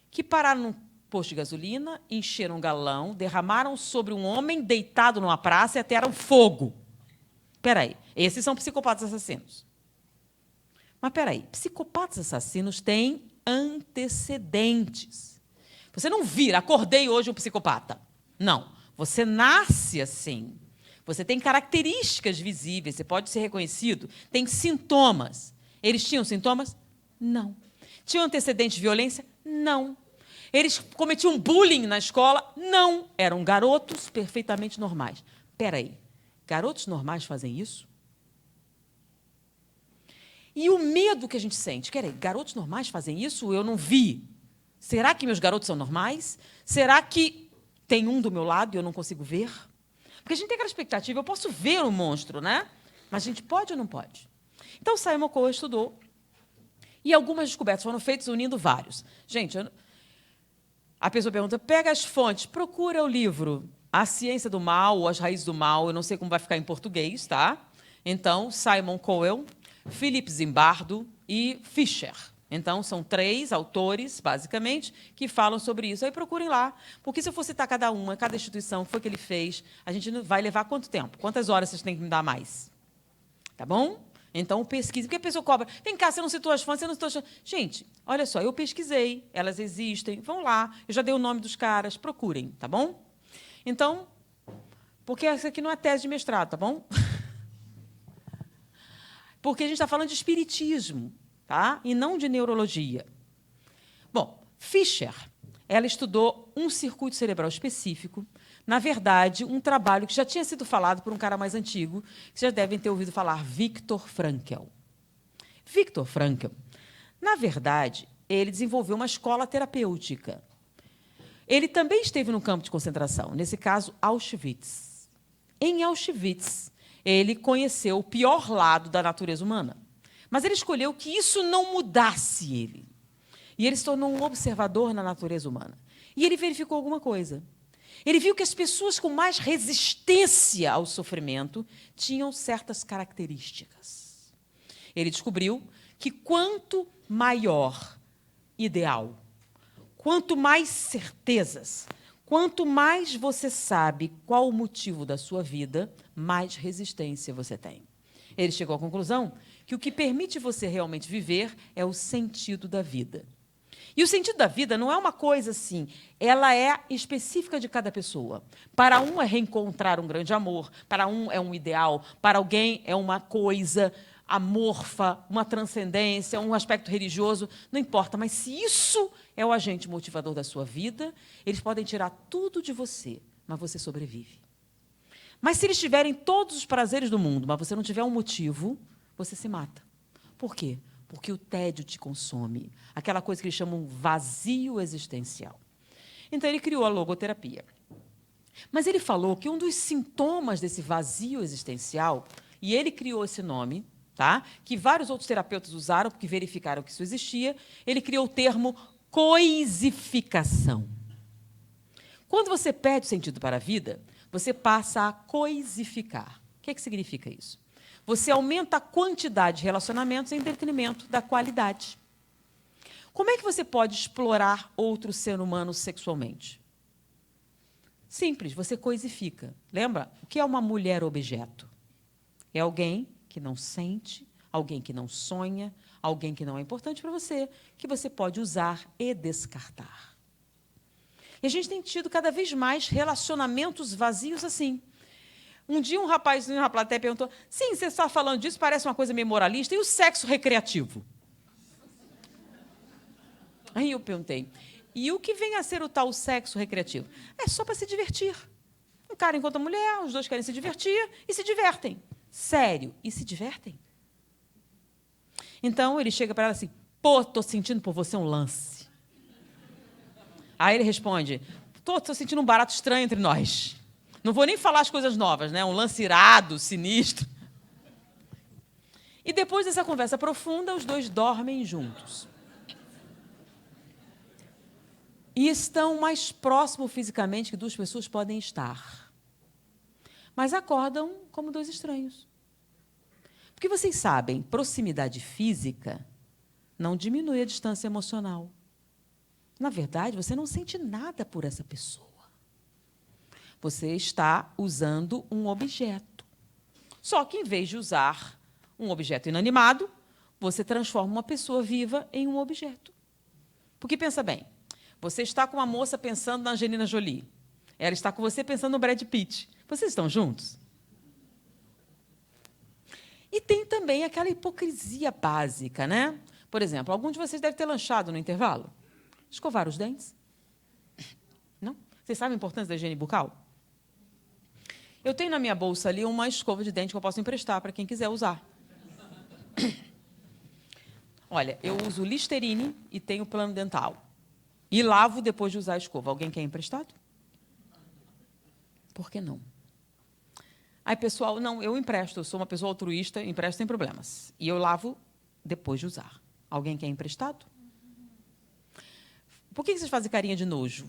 que pararam num posto de gasolina, encheram um galão, derramaram sobre um homem deitado numa praça e atearam fogo. Espera aí, esses são psicopatas assassinos. Mas, espera aí, psicopatas assassinos têm antecedentes. Você não vira, acordei hoje um psicopata. Não, você nasce assim. Você tem características visíveis, você pode ser reconhecido, tem sintomas. Eles tinham sintomas? Não. Tinham antecedentes de violência? Não. Eles cometiam bullying na escola? Não. Eram garotos perfeitamente normais. Espera aí, garotos normais fazem isso? E o medo que a gente sente? Espera aí, garotos normais fazem isso? Eu não vi. Será que meus garotos são normais? Será que tem um do meu lado e eu não consigo ver? Porque a gente tem aquela expectativa, eu posso ver o monstro, né? Mas a gente pode ou não pode? Então, Simon Cowell estudou e algumas descobertas foram feitas unindo vários. Gente, a pessoa pergunta, pega as fontes, procura o livro A Ciência do Mal ou As Raízes do Mal, eu não sei como vai ficar em português, tá? Então, Simon Cowell, Philip Zimbardo e Fisher. Então, são 3 autores, basicamente, que falam sobre isso. Aí procurem lá, porque se eu for citar cada uma, cada instituição, o que foi que ele fez, a gente vai levar quanto tempo? Quantas horas vocês têm que me dar mais? Tá bom? Então, pesquise. Porque a pessoa cobra. Vem cá, você não citou as fontes, você não citou as fontes. Gente, olha só, eu pesquisei, elas existem. Vão lá, eu já dei o nome dos caras, procurem, tá bom? Então, porque essa aqui não é tese de mestrado, tá bom? Porque a gente está falando de espiritismo, tá? E não de neurologia. Bom, Fischer, ela estudou um circuito cerebral específico, na verdade, um trabalho que já tinha sido falado por um cara mais antigo, que já devem ter ouvido falar, Viktor Frankl. Viktor Frankl, na verdade, ele desenvolveu uma escola terapêutica. Ele também esteve no campo de concentração, nesse caso, Auschwitz. Em Auschwitz, ele conheceu o pior lado da natureza humana. Mas ele escolheu que isso não mudasse ele. E ele se tornou um observador na natureza humana. E ele verificou alguma coisa. Ele viu que as pessoas com mais resistência ao sofrimento tinham certas características. Ele descobriu que quanto maior ideal, quanto mais certezas, quanto mais você sabe qual o motivo da sua vida, mais resistência você tem. Ele chegou à conclusão que o que permite você realmente viver é o sentido da vida. E o sentido da vida não é uma coisa assim, ela é específica de cada pessoa. Para um é reencontrar um grande amor, para um é um ideal, para alguém é uma coisa amorfa, uma transcendência, um aspecto religioso, não importa. Mas se isso é o agente motivador da sua vida, eles podem tirar tudo de você, mas você sobrevive. Mas se eles tiverem todos os prazeres do mundo, mas você não tiver um motivo, você se mata. Por quê? Porque o tédio te consome. Aquela coisa que eles chamam vazio existencial. Então, ele criou a logoterapia. Mas ele falou que um dos sintomas desse vazio existencial, e ele criou esse nome, tá? Que vários outros terapeutas usaram, porque verificaram que isso existia, ele criou o termo coisificação. Quando você perde o sentido para a vida, você passa a coisificar. O que significa isso? Você aumenta a quantidade de relacionamentos em detrimento da qualidade. Como é que você pode explorar outro ser humano sexualmente? Simples, você coisifica. Lembra? O que é uma mulher objeto? É alguém que não sente, alguém que não sonha, alguém que não é importante para você, que você pode usar e descartar. E a gente tem tido cada vez mais relacionamentos vazios assim. Um dia um rapazinho na plateia perguntou, sim, você está falando disso, parece uma coisa meio moralista, e o sexo recreativo? Aí eu perguntei, e o que vem a ser o tal sexo recreativo? É só para se divertir. Um cara encontra a mulher, os dois querem se divertir e se divertem. Sério, e se divertem? Então ele chega para ela assim, pô, estou sentindo por você um lance. Aí ele responde, estou sentindo um barato estranho entre nós. Não vou nem falar as coisas novas, né? Um lance irado, sinistro. E depois dessa conversa profunda, os dois dormem juntos. E estão mais próximos fisicamente que duas pessoas podem estar. Mas acordam como dois estranhos. Porque vocês sabem, proximidade física não diminui a distância emocional. Na verdade, você não sente nada por essa pessoa. Você está usando um objeto. Só que, em vez de usar um objeto inanimado, você transforma uma pessoa viva em um objeto. Porque, pensa bem, você está com uma moça pensando na Angelina Jolie. Ela está com você pensando no Brad Pitt. Vocês estão juntos? E tem também aquela hipocrisia básica, né? Por exemplo, algum de vocês deve ter lanchado no intervalo. Escovar os dentes? Não? Vocês sabem a importância da higiene bucal? Eu tenho na minha bolsa ali uma escova de dente que eu posso emprestar para quem quiser usar. Olha, eu uso Listerine e tenho plano dental. E lavo depois de usar a escova. Alguém quer emprestado? Por que não? Aí, pessoal, não, eu empresto. Eu sou uma pessoa altruísta, empresto sem problemas. E eu lavo depois de usar. Alguém quer emprestado? Por que vocês fazem carinha de nojo?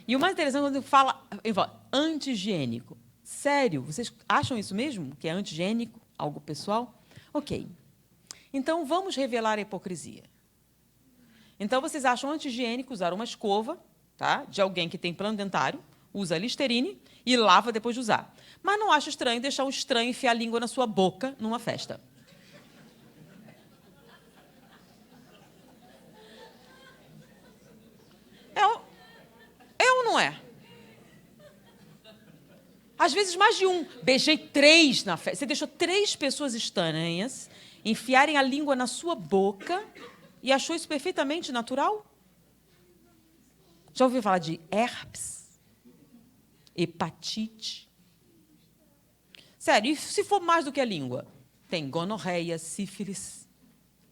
E o mais interessante é quando ele fala anti-higiênico. Sério, vocês acham isso mesmo? Que é anti-higiênico? Algo pessoal? Ok. Então, vamos revelar a hipocrisia. Então, vocês acham anti-higiênico usar uma escova, tá, de alguém que tem plano dentário, usa Listerine e lava depois de usar. Mas não acha estranho deixar um estranho enfiar a língua na sua boca numa festa. É ou não é? Às vezes, mais de um. Beijei 3 na festa. Você deixou 3 pessoas estranhas enfiarem a língua na sua boca e achou isso perfeitamente natural? Já ouviu falar de herpes? Hepatite? Sério, e se for mais do que a língua? Tem gonorreia, sífilis,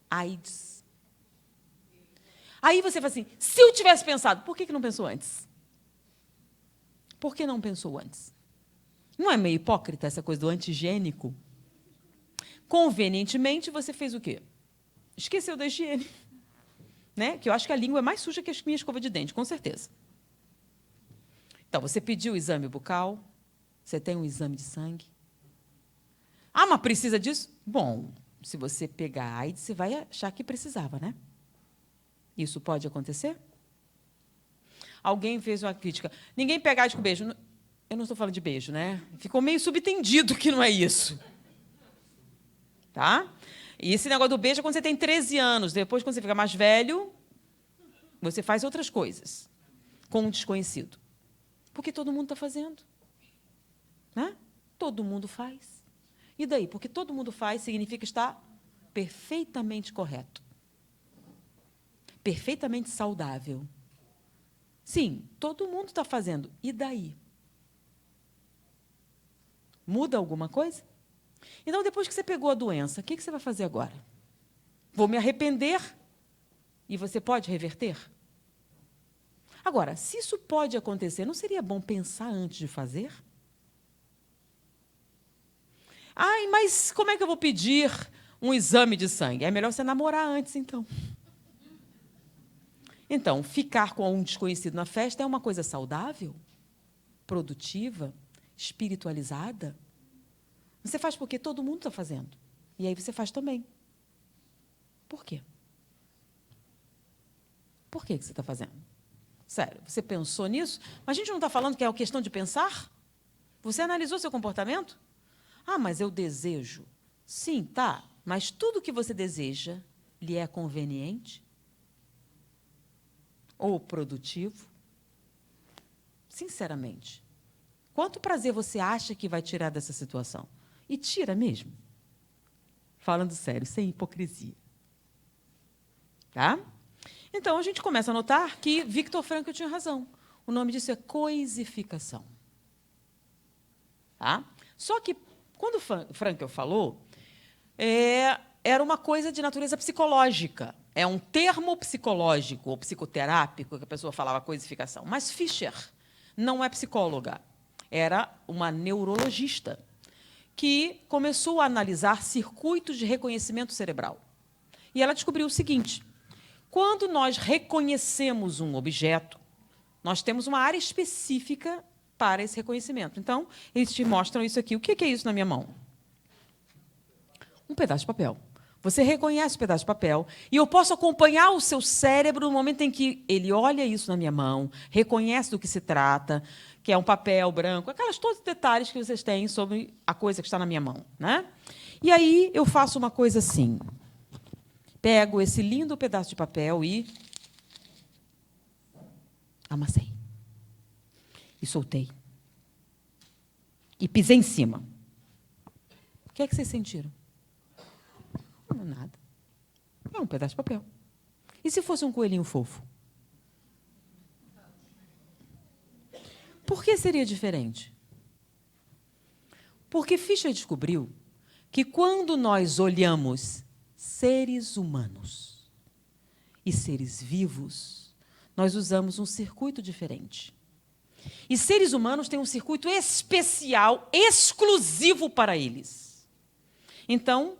AIDS. Aí você fala assim, se eu tivesse pensado, por que não pensou antes? Por que não pensou antes? Não é meio hipócrita essa coisa do anti-higiênico? Convenientemente, você fez o quê? Esqueceu da higiene. Né? Que eu acho que a língua é mais suja que a minha escova de dente, com certeza. Então, você pediu o exame bucal, você tem um exame de sangue. Ah, mas precisa disso? Bom, se você pegar AIDS, você vai achar que precisava, né? Isso pode acontecer? Alguém fez uma crítica. Ninguém pega AIDS com beijo. Eu não estou falando de beijo, né? Ficou meio subentendido que não é isso. Tá? E esse negócio do beijo é quando você tem 13 anos. Depois, quando você fica mais velho, você faz outras coisas com um desconhecido. Porque todo mundo está fazendo. Né? Todo mundo faz. E daí? Porque todo mundo faz significa estar perfeitamente correto. Perfeitamente saudável. Sim, todo mundo está fazendo. E daí? Muda alguma coisa? Então, depois que você pegou a doença, o que você vai fazer agora? Vou me arrepender? E você pode reverter? Agora, se isso pode acontecer, não seria bom pensar antes de fazer? Ai, mas como é que eu vou pedir um exame de sangue? É melhor você namorar antes, então. Então, ficar com um desconhecido na festa é uma coisa saudável? Produtiva? Espiritualizada? Você faz porque todo mundo está fazendo. E aí você faz também. Por quê? Por que você está fazendo? Sério, você pensou nisso? Mas a gente não está falando que é uma questão de pensar? Você analisou seu comportamento? Ah, mas eu desejo. Sim, tá. Mas tudo que você deseja lhe é conveniente? Ou produtivo? Sinceramente, quanto prazer você acha que vai tirar dessa situação? E tira mesmo. Falando sério, sem hipocrisia. Tá? Então, a gente começa a notar que Viktor Frankl tinha razão. O nome disso é coisificação. Tá? Só que, quando Frankl falou, era uma coisa de natureza psicológica. É um termo psicológico ou psicoterápico que a pessoa falava coisificação. Mas Fischer não é psicóloga. Era uma neurologista que começou a analisar circuitos de reconhecimento cerebral. E ela descobriu o seguinte: quando nós reconhecemos um objeto, nós temos uma área específica para esse reconhecimento. Então, eles te mostram isso aqui. O que é isso na minha mão? Um pedaço de papel. Você reconhece o pedaço de papel e eu posso acompanhar o seu cérebro no momento em que ele olha isso na minha mão, reconhece do que se trata, que é um papel branco, todos os detalhes que vocês têm sobre a coisa que está na minha mão. Né? E aí eu faço uma coisa assim. Pego esse lindo pedaço de papel e amassei. E soltei. E pisei em cima. O que é que vocês sentiram? Não, nada. É um pedaço de papel. E se fosse um coelhinho fofo? Por que seria diferente? Porque Fischer descobriu que quando nós olhamos seres humanos e seres vivos, nós usamos um circuito diferente. E seres humanos têm um circuito especial, exclusivo para eles. Então,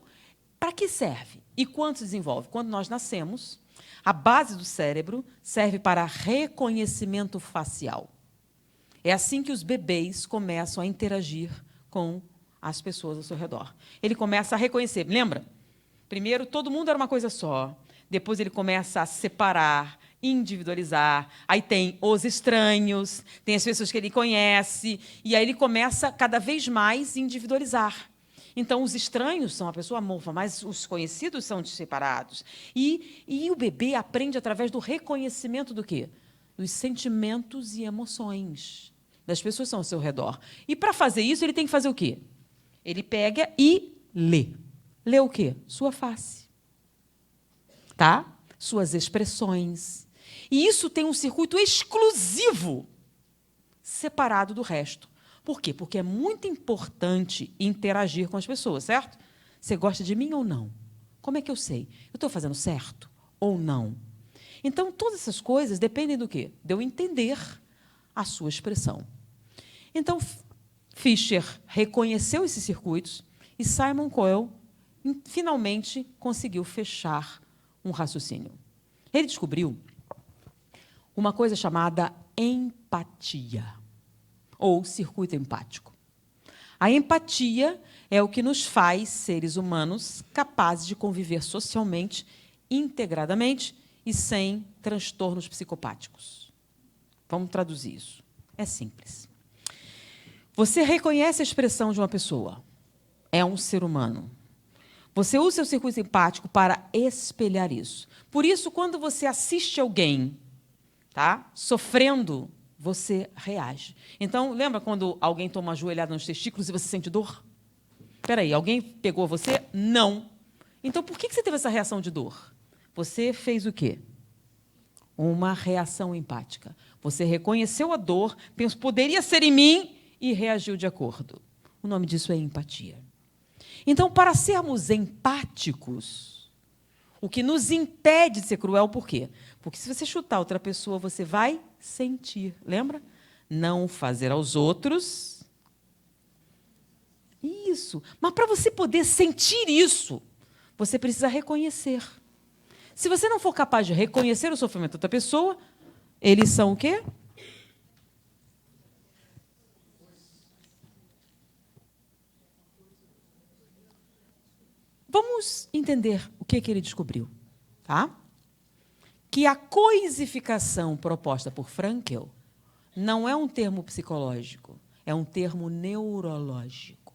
para que serve? E quanto se desenvolve? Quando nós nascemos, a base do cérebro serve para reconhecimento facial. É assim que os bebês começam a interagir com as pessoas ao seu redor. Ele começa a reconhecer. Lembra? Primeiro, todo mundo era uma coisa só. Depois, ele começa a separar, individualizar. Aí tem os estranhos, tem as pessoas que ele conhece. E aí ele começa cada vez mais a individualizar. Então, os estranhos são a pessoa amorfa, mas os conhecidos são separados. E o bebê aprende através do reconhecimento do quê? Dos sentimentos e emoções das pessoas que estão ao seu redor. E, para fazer isso, ele tem que fazer o quê? Ele pega e lê. Lê o quê? Sua face. Tá? Suas expressões. E isso tem um circuito exclusivo, separado do resto. Por quê? Porque é muito importante interagir com as pessoas, certo? Você gosta de mim ou não? Como é que eu sei? Eu estou fazendo certo ou não? Então, todas essas coisas dependem do quê? De eu entender a sua expressão. Então, Fischer reconheceu esses circuitos e Simon Coyle finalmente conseguiu fechar um raciocínio. Ele descobriu uma coisa chamada empatia, ou circuito empático. A empatia é o que nos faz, seres humanos, capazes de conviver socialmente, integradamente e sem transtornos psicopáticos. Vamos traduzir isso. É simples. Você reconhece a expressão de uma pessoa. É um ser humano. Você usa o seu circuito simpático para espelhar isso. Por isso, quando você assiste alguém, tá, sofrendo, você reage. Então, lembra quando alguém toma uma joelhada nos testículos e você sente dor? Espera aí, alguém pegou você? Não. Então, por que você teve essa reação de dor? Você fez o quê? Uma reação empática. Você reconheceu a dor, pensou, poderia ser em mim, e reagiu de acordo. O nome disso é empatia. Então, para sermos empáticos, o que nos impede de ser cruel, por quê? Porque se você chutar outra pessoa, você vai sentir. Lembra? Não fazer aos outros. Isso. Mas para você poder sentir isso, você precisa reconhecer. Se você não for capaz de reconhecer o sofrimento da outra pessoa, eles são o quê? Vamos entender o que ele descobriu, tá? Que a coisificação proposta por Frankl não é um termo psicológico, é um termo neurológico.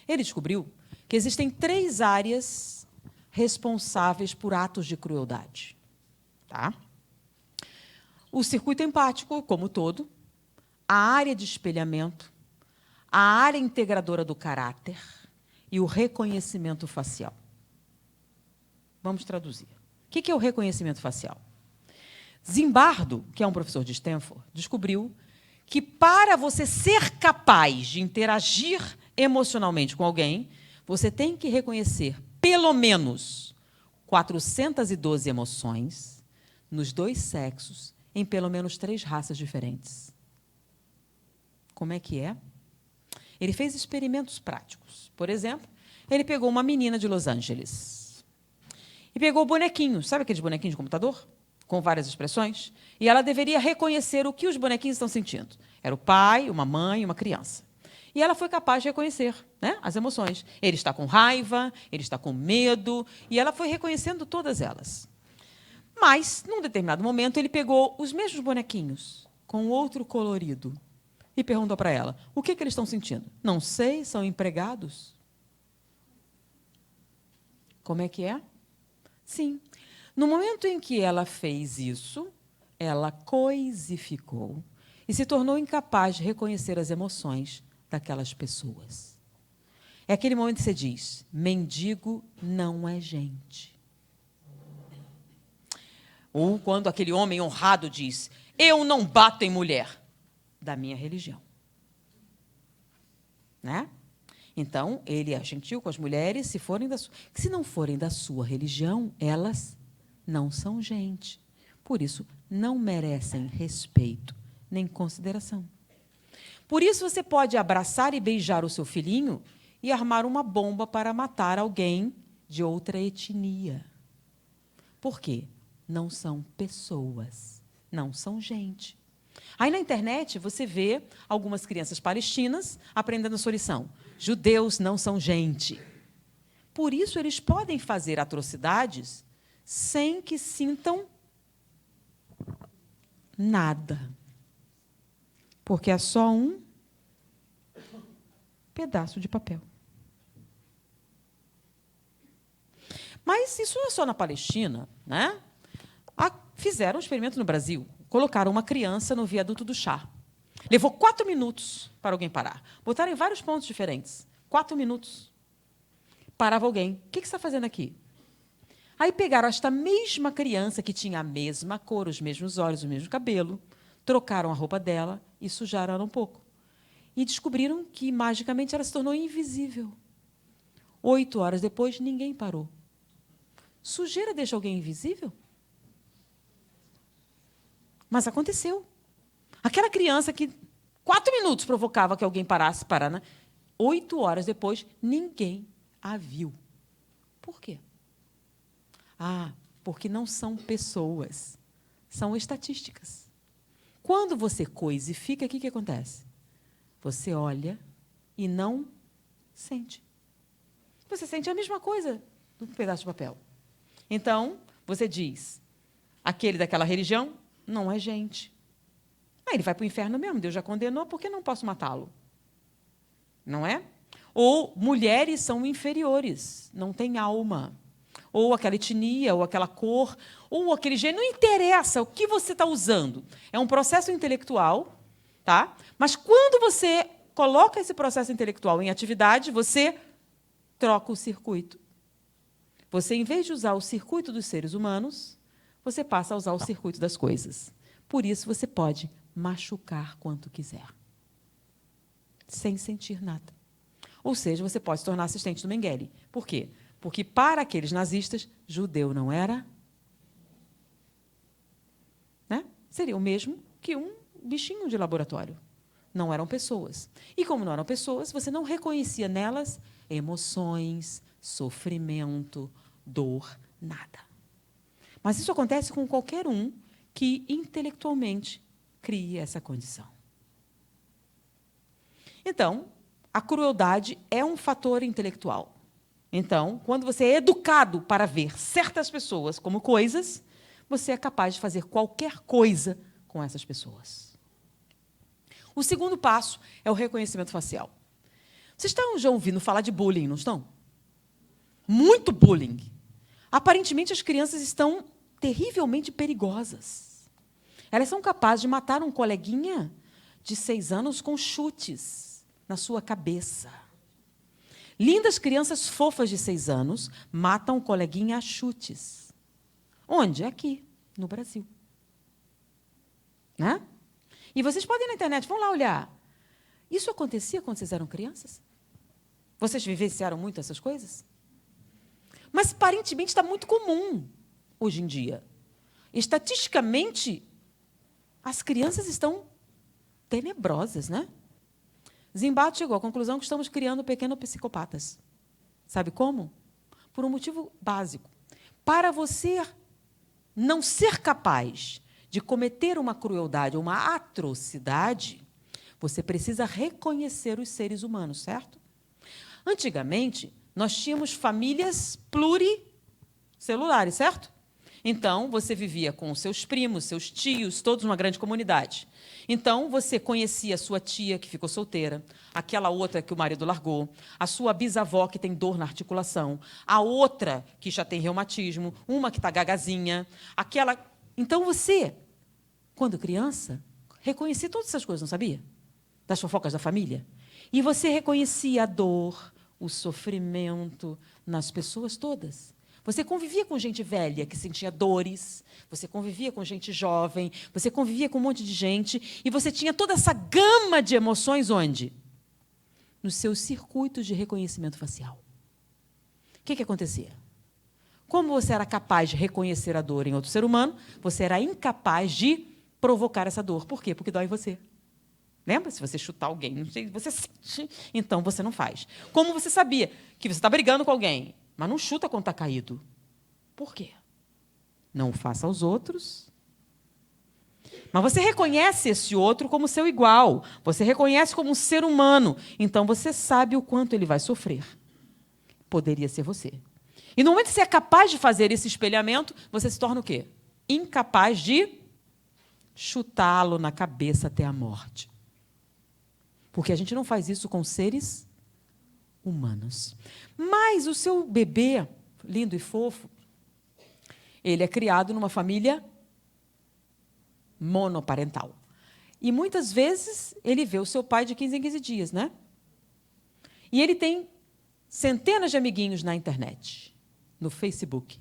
Ele descobriu que existem 3 áreas responsáveis por atos de crueldade, tá? O circuito empático, como todo, a área de espelhamento, a área integradora do caráter e o reconhecimento facial. Vamos traduzir. O que é o reconhecimento facial? Zimbardo, que é um professor de Stanford, descobriu que para você ser capaz de interagir emocionalmente com alguém, você tem que reconhecer pelo menos 412 emoções nos 2 sexos, em pelo menos 3 raças diferentes. Como é que é? Ele fez experimentos práticos. Por exemplo, ele pegou uma menina de Los Angeles e pegou bonequinhos, sabe aqueles bonequinhos de computador? Com várias expressões. E ela deveria reconhecer o que os bonequinhos estão sentindo. Era o pai, uma mãe, uma criança. E ela foi capaz de reconhecer, né, as emoções. Ele está com raiva, ele está com medo, e ela foi reconhecendo todas elas. Mas, num determinado momento, ele pegou os mesmos bonequinhos, com outro colorido, e perguntou para ela, o que eles estão sentindo? Não sei, são empregados? Como é que é? Sim. No momento em que ela fez isso, ela coisificou e se tornou incapaz de reconhecer as emoções daquelas pessoas. É aquele momento que você diz, mendigo não é gente. Ou quando aquele homem honrado diz, eu não bato em mulher, da minha religião. Né? Então, ele é gentil com as mulheres, se não forem da sua religião, elas não são gente. Por isso, não merecem respeito nem consideração. Por isso, você pode abraçar e beijar o seu filhinho e armar uma bomba para matar alguém de outra etnia. Por quê? Não são pessoas, não são gente. Aí, na internet, você vê algumas crianças palestinas aprendendo a sua lição. Judeus não são gente. Por isso, eles podem fazer atrocidades sem que sintam nada. Porque é só um pedaço de papel. Mas isso não é só na Palestina, né? Fizeram um experimento no Brasil. Colocaram uma criança no viaduto do chá. Levou 4 minutos para alguém parar. Botaram em vários pontos diferentes. 4 minutos. Parava alguém. O que você está fazendo aqui? Aí pegaram esta mesma criança, que tinha a mesma cor, os mesmos olhos, o mesmo cabelo, trocaram a roupa dela e sujaram ela um pouco. E descobriram que, magicamente, ela se tornou invisível. 8 horas depois, ninguém parou. Sujeira deixa alguém invisível? Mas aconteceu. Aquela criança que 4 minutos provocava que alguém parasse, 8 horas depois, ninguém a viu. Por quê? Porque não são pessoas, são estatísticas. Quando você coisifica, o que acontece? Você olha e não sente. Você sente a mesma coisa do pedaço de papel. Então, você diz, aquele daquela religião não é gente. Ele vai para o inferno mesmo, Deus já condenou, por que não posso matá-lo? Não é? Ou mulheres são inferiores, não têm alma. Ou aquela etnia, ou aquela cor, ou aquele gênero. Não interessa o que você está usando. É um processo intelectual, tá? Mas quando você coloca esse processo intelectual em atividade, você troca o circuito. Você, em vez de usar o circuito dos seres humanos, você passa a usar o circuito das coisas. Por isso, você pode machucar quanto quiser, sem sentir nada. Ou seja, você pode se tornar assistente do Mengele. Por quê? Porque, para aqueles nazistas, judeu não era, né? Seria o mesmo que um bichinho de laboratório. Não eram pessoas. E, como não eram pessoas, você não reconhecia nelas emoções, sofrimento, dor, nada. Mas isso acontece com qualquer um que, intelectualmente, crie essa condição. Então, a crueldade é um fator intelectual. Então, quando você é educado para ver certas pessoas como coisas, você é capaz de fazer qualquer coisa com essas pessoas. O segundo passo é o reconhecimento facial. Vocês estão já ouvindo falar de bullying, não estão? Muito bullying. Aparentemente, as crianças estão terrivelmente perigosas. Elas são capazes de matar um coleguinha de 6 anos com chutes na sua cabeça. Lindas crianças fofas de 6 anos matam um coleguinha a chutes. Onde? Aqui, no Brasil. Né? E vocês podem ir na internet, vão lá olhar. Isso acontecia quando vocês eram crianças? Vocês vivenciaram muito essas coisas? Mas, aparentemente, está muito comum hoje em dia. Estatisticamente, as crianças estão tenebrosas, né? Zimbardo chegou à conclusão que estamos criando pequenos psicopatas. Sabe como? Por um motivo básico. Para você não ser capaz de cometer uma crueldade ou uma atrocidade, você precisa reconhecer os seres humanos, certo? Antigamente, nós tínhamos famílias pluricelulares, certo? Então, você vivia com os seus primos, seus tios, todos numa grande comunidade. Então, você conhecia a sua tia, que ficou solteira, aquela outra que o marido largou, a sua bisavó, que tem dor na articulação, a outra que já tem reumatismo, uma que está gagazinha, aquela... Então, você, quando criança, reconhecia todas essas coisas, não sabia? Das fofocas da família. E você reconhecia a dor, o sofrimento nas pessoas todas. Você convivia com gente velha que sentia dores, você convivia com gente jovem, você convivia com um monte de gente, e você tinha toda essa gama de emoções onde? Nos seus circuitos de reconhecimento facial. O que acontecia? Como você era capaz de reconhecer a dor em outro ser humano, você era incapaz de provocar essa dor. Por quê? Porque dói em você. Lembra? Se você chutar alguém, não sei, você sente, então você não faz. Como você sabia que você está brigando com alguém, mas não chuta quando está caído? Por quê? Não o faça aos outros. Mas você reconhece esse outro como seu igual. Você reconhece como um ser humano. Então, você sabe o quanto ele vai sofrer. Poderia ser você. E no momento que você é capaz de fazer esse espelhamento, você se torna o quê? Incapaz de chutá-lo na cabeça até a morte. Porque a gente não faz isso com seres humanos. Mas o seu bebê, lindo e fofo, ele é criado numa família monoparental. E, muitas vezes, ele vê o seu pai de 15 em 15 dias, né? E ele tem centenas de amiguinhos na internet, no Facebook.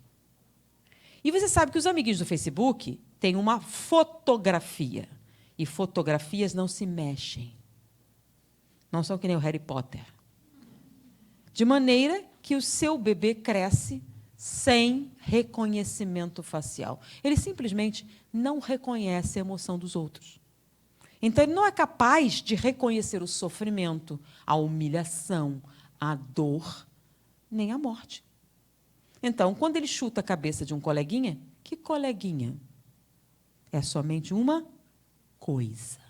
E você sabe que os amiguinhos do Facebook têm uma fotografia. E fotografias não se mexem. Não são que nem o Harry Potter. De maneira que o seu bebê cresce sem reconhecimento facial. Ele simplesmente não reconhece a emoção dos outros. Então, ele não é capaz de reconhecer o sofrimento, a humilhação, a dor, nem a morte. Então, quando ele chuta a cabeça de um coleguinha, que coleguinha? É somente uma coisa.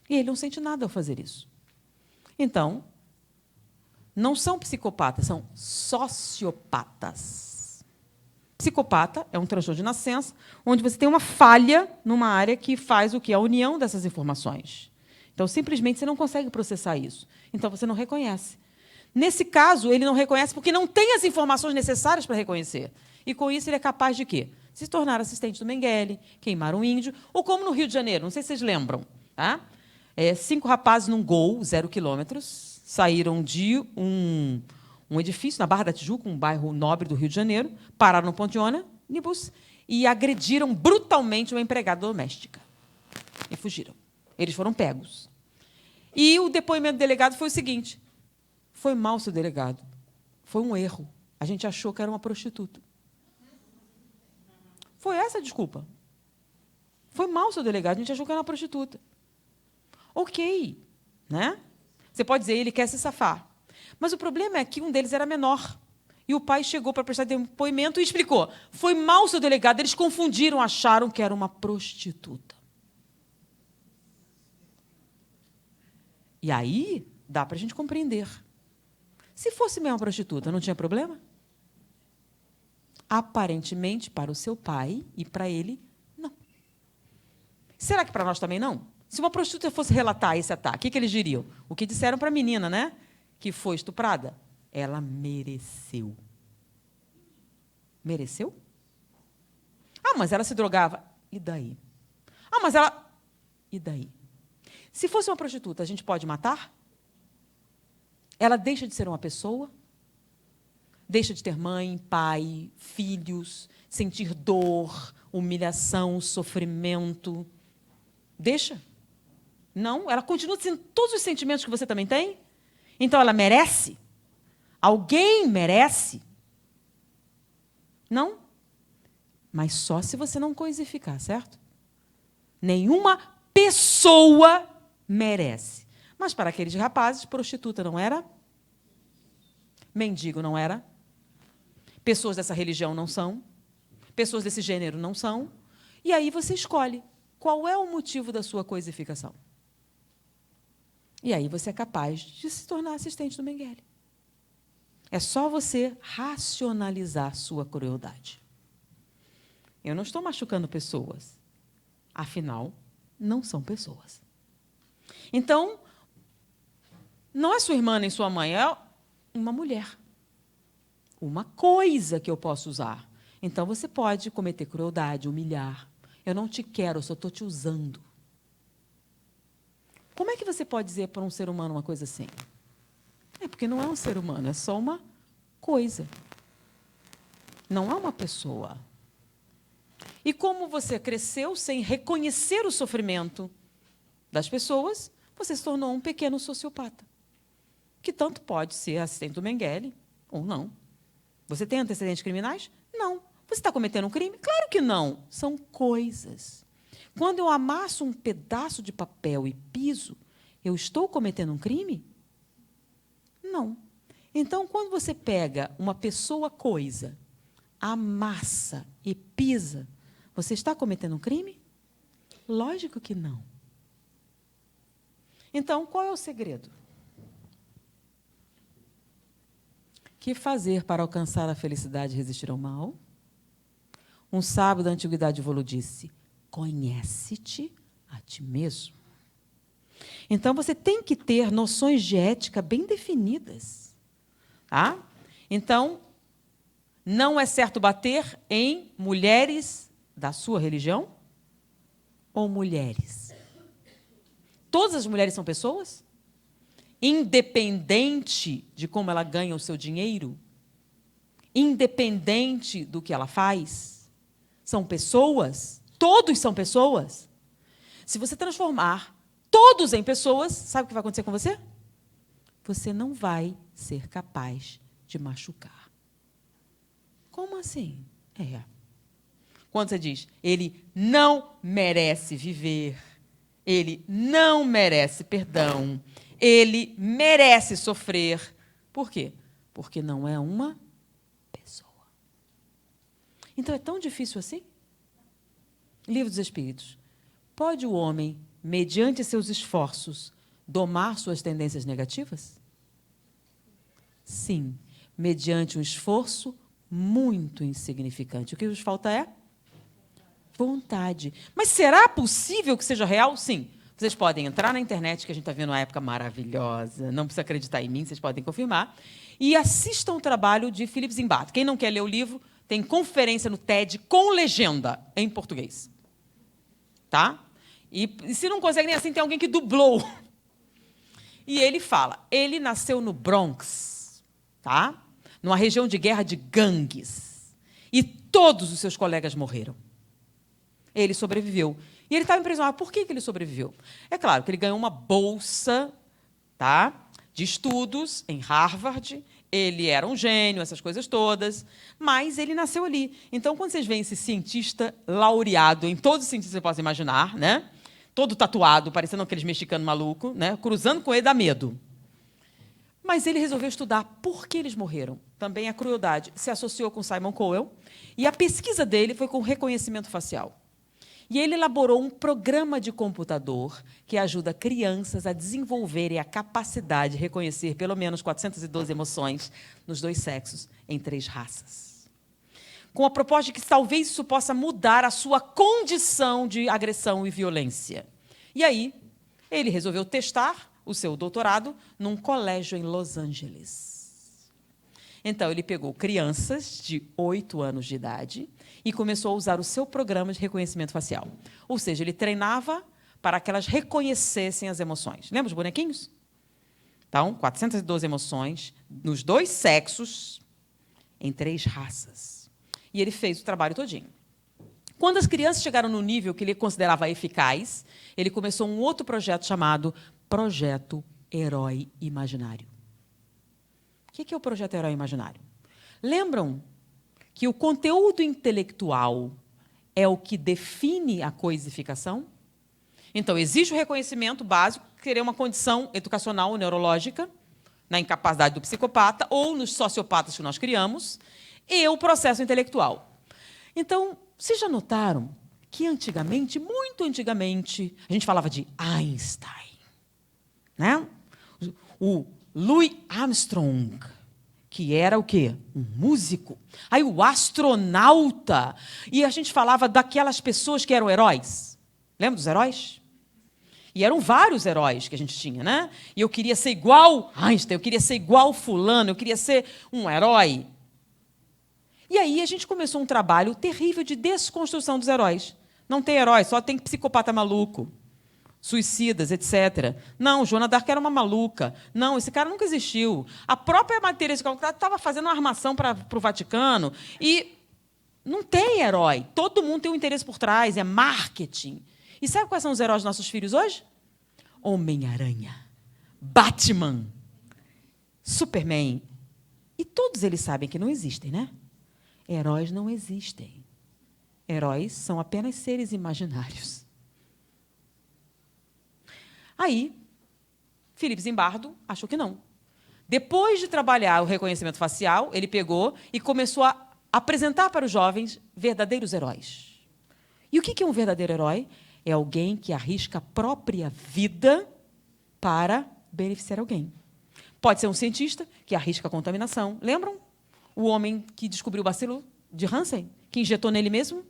E ele não sente nada ao fazer isso. Então, não são psicopatas, são sociopatas. Psicopata é um transtorno de nascença, onde você tem uma falha numa área que faz o quê? A união dessas informações. Então, simplesmente, você não consegue processar isso. Então, você não reconhece. Nesse caso, ele não reconhece porque não tem as informações necessárias para reconhecer. E, com isso, ele é capaz de quê? Se tornar assistente do Mengele, queimar um índio, ou como no Rio de Janeiro, não sei se vocês lembram. Tá? 5 rapazes num Gol, 0 quilômetros, saíram de um edifício na Barra da Tijuca, um bairro nobre do Rio de Janeiro, pararam no ponto de ônibus e agrediram brutalmente uma empregada doméstica. E fugiram. Eles foram pegos. E o depoimento do delegado foi o seguinte: foi mal, seu delegado. Foi um erro. A gente achou que era uma prostituta. Foi essa a desculpa. Foi mal, seu delegado. A gente achou que era uma prostituta. Ok. Né? Você pode dizer, ele quer se safar. Mas o problema é que um deles era menor. E o pai chegou para prestar depoimento e explicou. Foi mal, seu delegado. Eles confundiram, acharam que era uma prostituta. E aí, dá para a gente compreender. Se fosse mesmo uma prostituta, não tinha problema? Aparentemente, para o seu pai e para ele, não. Será que para nós também não? Se uma prostituta fosse relatar esse ataque, o que eles diriam? O que disseram para a menina, né? Que foi estuprada? Ela mereceu. Mereceu? Ah, mas ela se drogava. E daí? Ah, mas ela... E daí? Se fosse uma prostituta, a gente pode matar? Ela deixa de ser uma pessoa? Deixa de ter mãe, pai, filhos, sentir dor, humilhação, sofrimento. Deixa? Não, ela continua tendo todos os sentimentos que você também tem. Então, ela merece? Alguém merece? Não? Mas só se você não coisificar, certo? Nenhuma pessoa merece. Mas para aqueles rapazes, prostituta não era? Mendigo não era? Pessoas dessa religião não são? Pessoas desse gênero não são? E aí você escolhe qual é o motivo da sua coisificação. E aí você é capaz de se tornar assistente do Mengele. É só você racionalizar sua crueldade. Eu não estou machucando pessoas. Afinal, não são pessoas. Então, não é sua irmã nem sua mãe, é uma mulher. Uma coisa que eu posso usar. Então, você pode cometer crueldade, humilhar. Eu não te quero, eu só estou te usando. Como é que você pode dizer para um ser humano uma coisa assim? É porque não é um ser humano, é só uma coisa. Não é uma pessoa. E como você cresceu sem reconhecer o sofrimento das pessoas, você se tornou um pequeno sociopata, que tanto pode ser assistente do Mengele ou não. Você tem antecedentes criminais? Não. Você está cometendo um crime? Claro que não. São coisas. Quando eu amasso um pedaço de papel e piso, eu estou cometendo um crime? Não. Então, quando você pega uma pessoa coisa, amassa e pisa, você está cometendo um crime? Lógico que não. Então, qual é o segredo? Que fazer para alcançar a felicidade e resistir ao mal? Um sábio da antiguidade Volo disse: conhece-te a ti mesmo. Então, você tem que ter noções de ética bem definidas. Tá? Então, não é certo bater em mulheres da sua religião ou mulheres? Todas as mulheres são pessoas? Independente de como ela ganha o seu dinheiro? Independente do que ela faz? São pessoas? Todos são pessoas? Se você transformar todos em pessoas, sabe o que vai acontecer com você? Você não vai ser capaz de machucar. Como assim? Quando você diz, ele não merece viver, ele não merece perdão, ele merece sofrer. Por quê? Porque não é uma pessoa. Então, é tão difícil assim? Livro dos Espíritos. Pode o homem, mediante seus esforços, domar suas tendências negativas? Sim, mediante um esforço muito insignificante. O que nos falta é vontade. Mas será possível que seja real? Sim. Vocês podem entrar na internet, que a gente está vendo uma época maravilhosa, não precisa acreditar em mim, vocês podem confirmar, e assistam o trabalho de Philip Zimbardo. Quem não quer ler o livro, tem conferência no TED com legenda em português. Tá? E se não consegue nem assim, tem alguém que dublou. E ele fala, ele nasceu no Bronx, tá? Numa região de guerra de gangues. E todos os seus colegas morreram. Ele sobreviveu. E ele estava impressionado. Por que ele sobreviveu? É claro que ele ganhou uma bolsa, tá, de estudos em Harvard. Ele era um gênio, essas coisas todas. Mas ele nasceu ali. Então, quando vocês veem esse cientista laureado em todos os sentidos que você possa imaginar, né, todo tatuado, parecendo aqueles mexicanos malucos, né, cruzando com ele dá medo. Mas ele resolveu estudar por que eles morreram. Também a crueldade se associou com Simon Cowell. E a pesquisa dele foi com reconhecimento facial. E ele elaborou um programa de computador que ajuda crianças a desenvolverem a capacidade de reconhecer pelo menos 412 emoções nos dois sexos, em 3 raças. Com a proposta de que talvez isso possa mudar a sua condição de agressão e violência. E aí, ele resolveu testar o seu doutorado num colégio em Los Angeles. Então, ele pegou crianças de 8 anos de idade e começou a usar o seu programa de reconhecimento facial. Ou seja, ele treinava para que elas reconhecessem as emoções. Lembra os bonequinhos? Então, 412 emoções, nos 2 sexos, em 3 raças. E ele fez o trabalho todinho. Quando as crianças chegaram no nível que ele considerava eficaz, ele começou um outro projeto chamado Projeto Herói Imaginário. O que é o Projeto Herói Imaginário? Lembram que o conteúdo intelectual é o que define a coisificação? Então, existe o reconhecimento básico, que seria uma condição educacional ou neurológica, na incapacidade do psicopata ou nos sociopatas que nós criamos, e o processo intelectual. Então, vocês já notaram que antigamente, muito antigamente, a gente falava de Einstein, né? O Louis Armstrong, que era o quê? Um músico. Aí o astronauta. E a gente falava daquelas pessoas que eram heróis. Lembra dos heróis? E eram vários heróis que a gente tinha, né? E eu queria ser igual Einstein, eu queria ser igual fulano, eu queria ser um herói. E aí a gente começou um trabalho terrível de desconstrução dos heróis. Não tem herói, só tem psicopata maluco. Suicidas, etc. Não, Joana d'Arc era uma maluca. Não, esse cara nunca existiu. A própria matéria de Calcutá estava fazendo uma armação para o Vaticano e não tem herói. Todo mundo tem um interesse por trás, é marketing. E sabe quais são os heróis dos nossos filhos hoje? Homem-Aranha, Batman, Superman. E todos eles sabem que não existem, né? Heróis não existem. Heróis são apenas seres imaginários. Aí, Philip Zimbardo achou que não. Depois de trabalhar o reconhecimento facial, ele pegou e começou a apresentar para os jovens verdadeiros heróis. E o que é um verdadeiro herói? É alguém que arrisca a própria vida para beneficiar alguém. Pode ser um cientista que arrisca a contaminação. Lembram? O homem que descobriu o bacilo de Hansen, que injetou nele mesmo?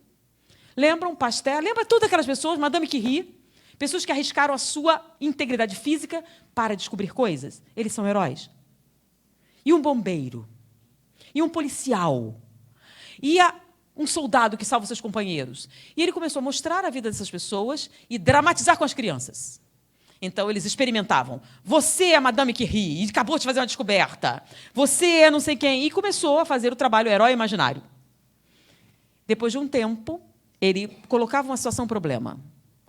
Lembram Pasteur? Lembra todas aquelas pessoas, Madame Curie? Pessoas que arriscaram a sua integridade física para descobrir coisas. Eles são heróis. E um bombeiro. E um policial. E um soldado que salva seus companheiros. E ele começou a mostrar a vida dessas pessoas e dramatizar com as crianças. Então, eles experimentavam. Você é a Madame Curie e acabou de fazer uma descoberta. Você é não sei quem. E começou a fazer o trabalho herói imaginário. Depois de um tempo, ele colocava uma situação problema.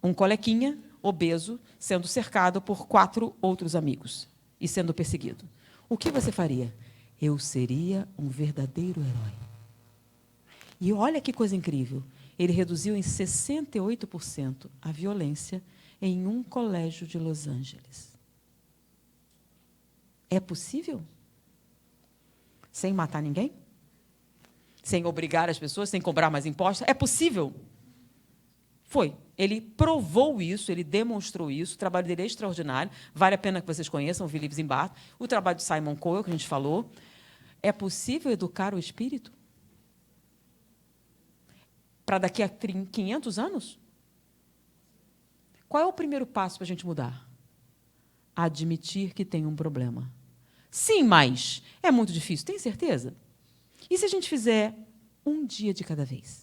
Um colequinha, obeso, sendo cercado por 4 outros amigos e sendo perseguido. O que você faria? Eu seria um verdadeiro herói. E olha que coisa incrível. Ele reduziu em 68% a violência em um colégio de Los Angeles. É possível? Sem matar ninguém? Sem obrigar as pessoas, sem cobrar mais impostos? É possível? Foi. Ele provou isso, ele demonstrou isso, o trabalho dele é extraordinário, vale a pena que vocês conheçam o Philip Zimbardo, o trabalho de Simon Cowell, que a gente falou. É possível educar o espírito? Para daqui a 500 anos? Qual é o primeiro passo para a gente mudar? Admitir que tem um problema. Sim, mas é muito difícil. Tem certeza? E se a gente fizer um dia de cada vez?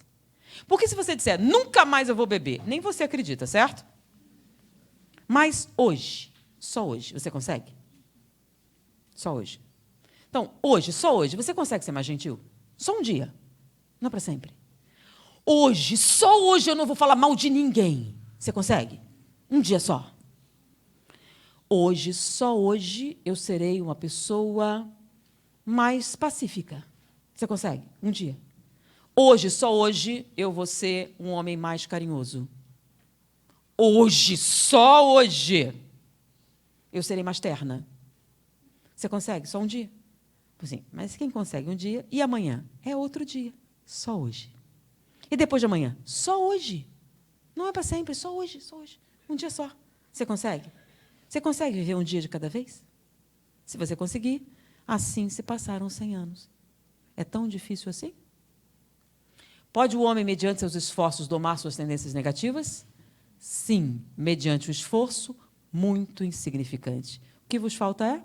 Porque se você disser, nunca mais eu vou beber, nem você acredita, certo? Mas hoje, só hoje, você consegue? Só hoje. Então, hoje, só hoje, você consegue ser mais gentil? Só um dia. Não é para sempre. Hoje, só hoje eu não vou falar mal de ninguém. Você consegue? Um dia só. Hoje, só hoje, eu serei uma pessoa mais pacífica. Você consegue? Um dia. Hoje, só hoje, eu vou ser um homem mais carinhoso. Hoje, só hoje, eu serei mais terna. Você consegue? Só um dia? Sim, mas quem consegue um dia e amanhã? É outro dia. Só hoje. E depois de amanhã? Só hoje. Não é para sempre, só hoje, só hoje. Um dia só. Você consegue? Você consegue viver um dia de cada vez? Se você conseguir, assim se passaram 100 anos. É tão difícil assim? Pode o homem, mediante seus esforços, domar suas tendências negativas? Sim, mediante o esforço muito insignificante. O que vos falta é?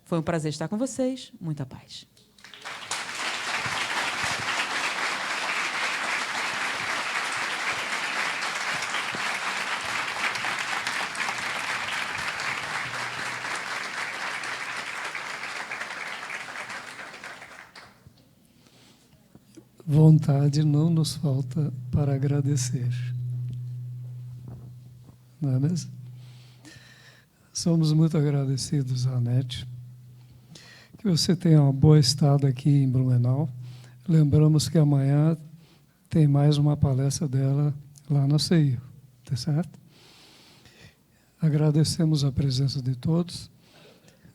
Foi um prazer estar com vocês. Muita paz. Vontade não nos falta para agradecer. Não é mesmo? Somos muito agradecidos, Anete. Que você tenha uma boa estada aqui em Blumenau. Lembramos que amanhã tem mais uma palestra dela lá na CEIU, tá certo? Agradecemos a presença de todos.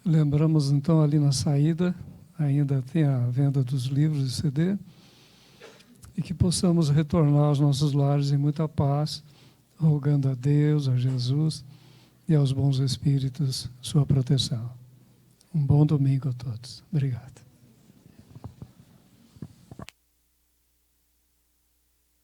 Lembramos, então, ali na saída, ainda tem a venda dos livros e CD, e que possamos retornar aos nossos lares em muita paz, rogando a Deus, a Jesus e aos bons espíritos sua proteção. Um bom domingo a todos. Obrigado.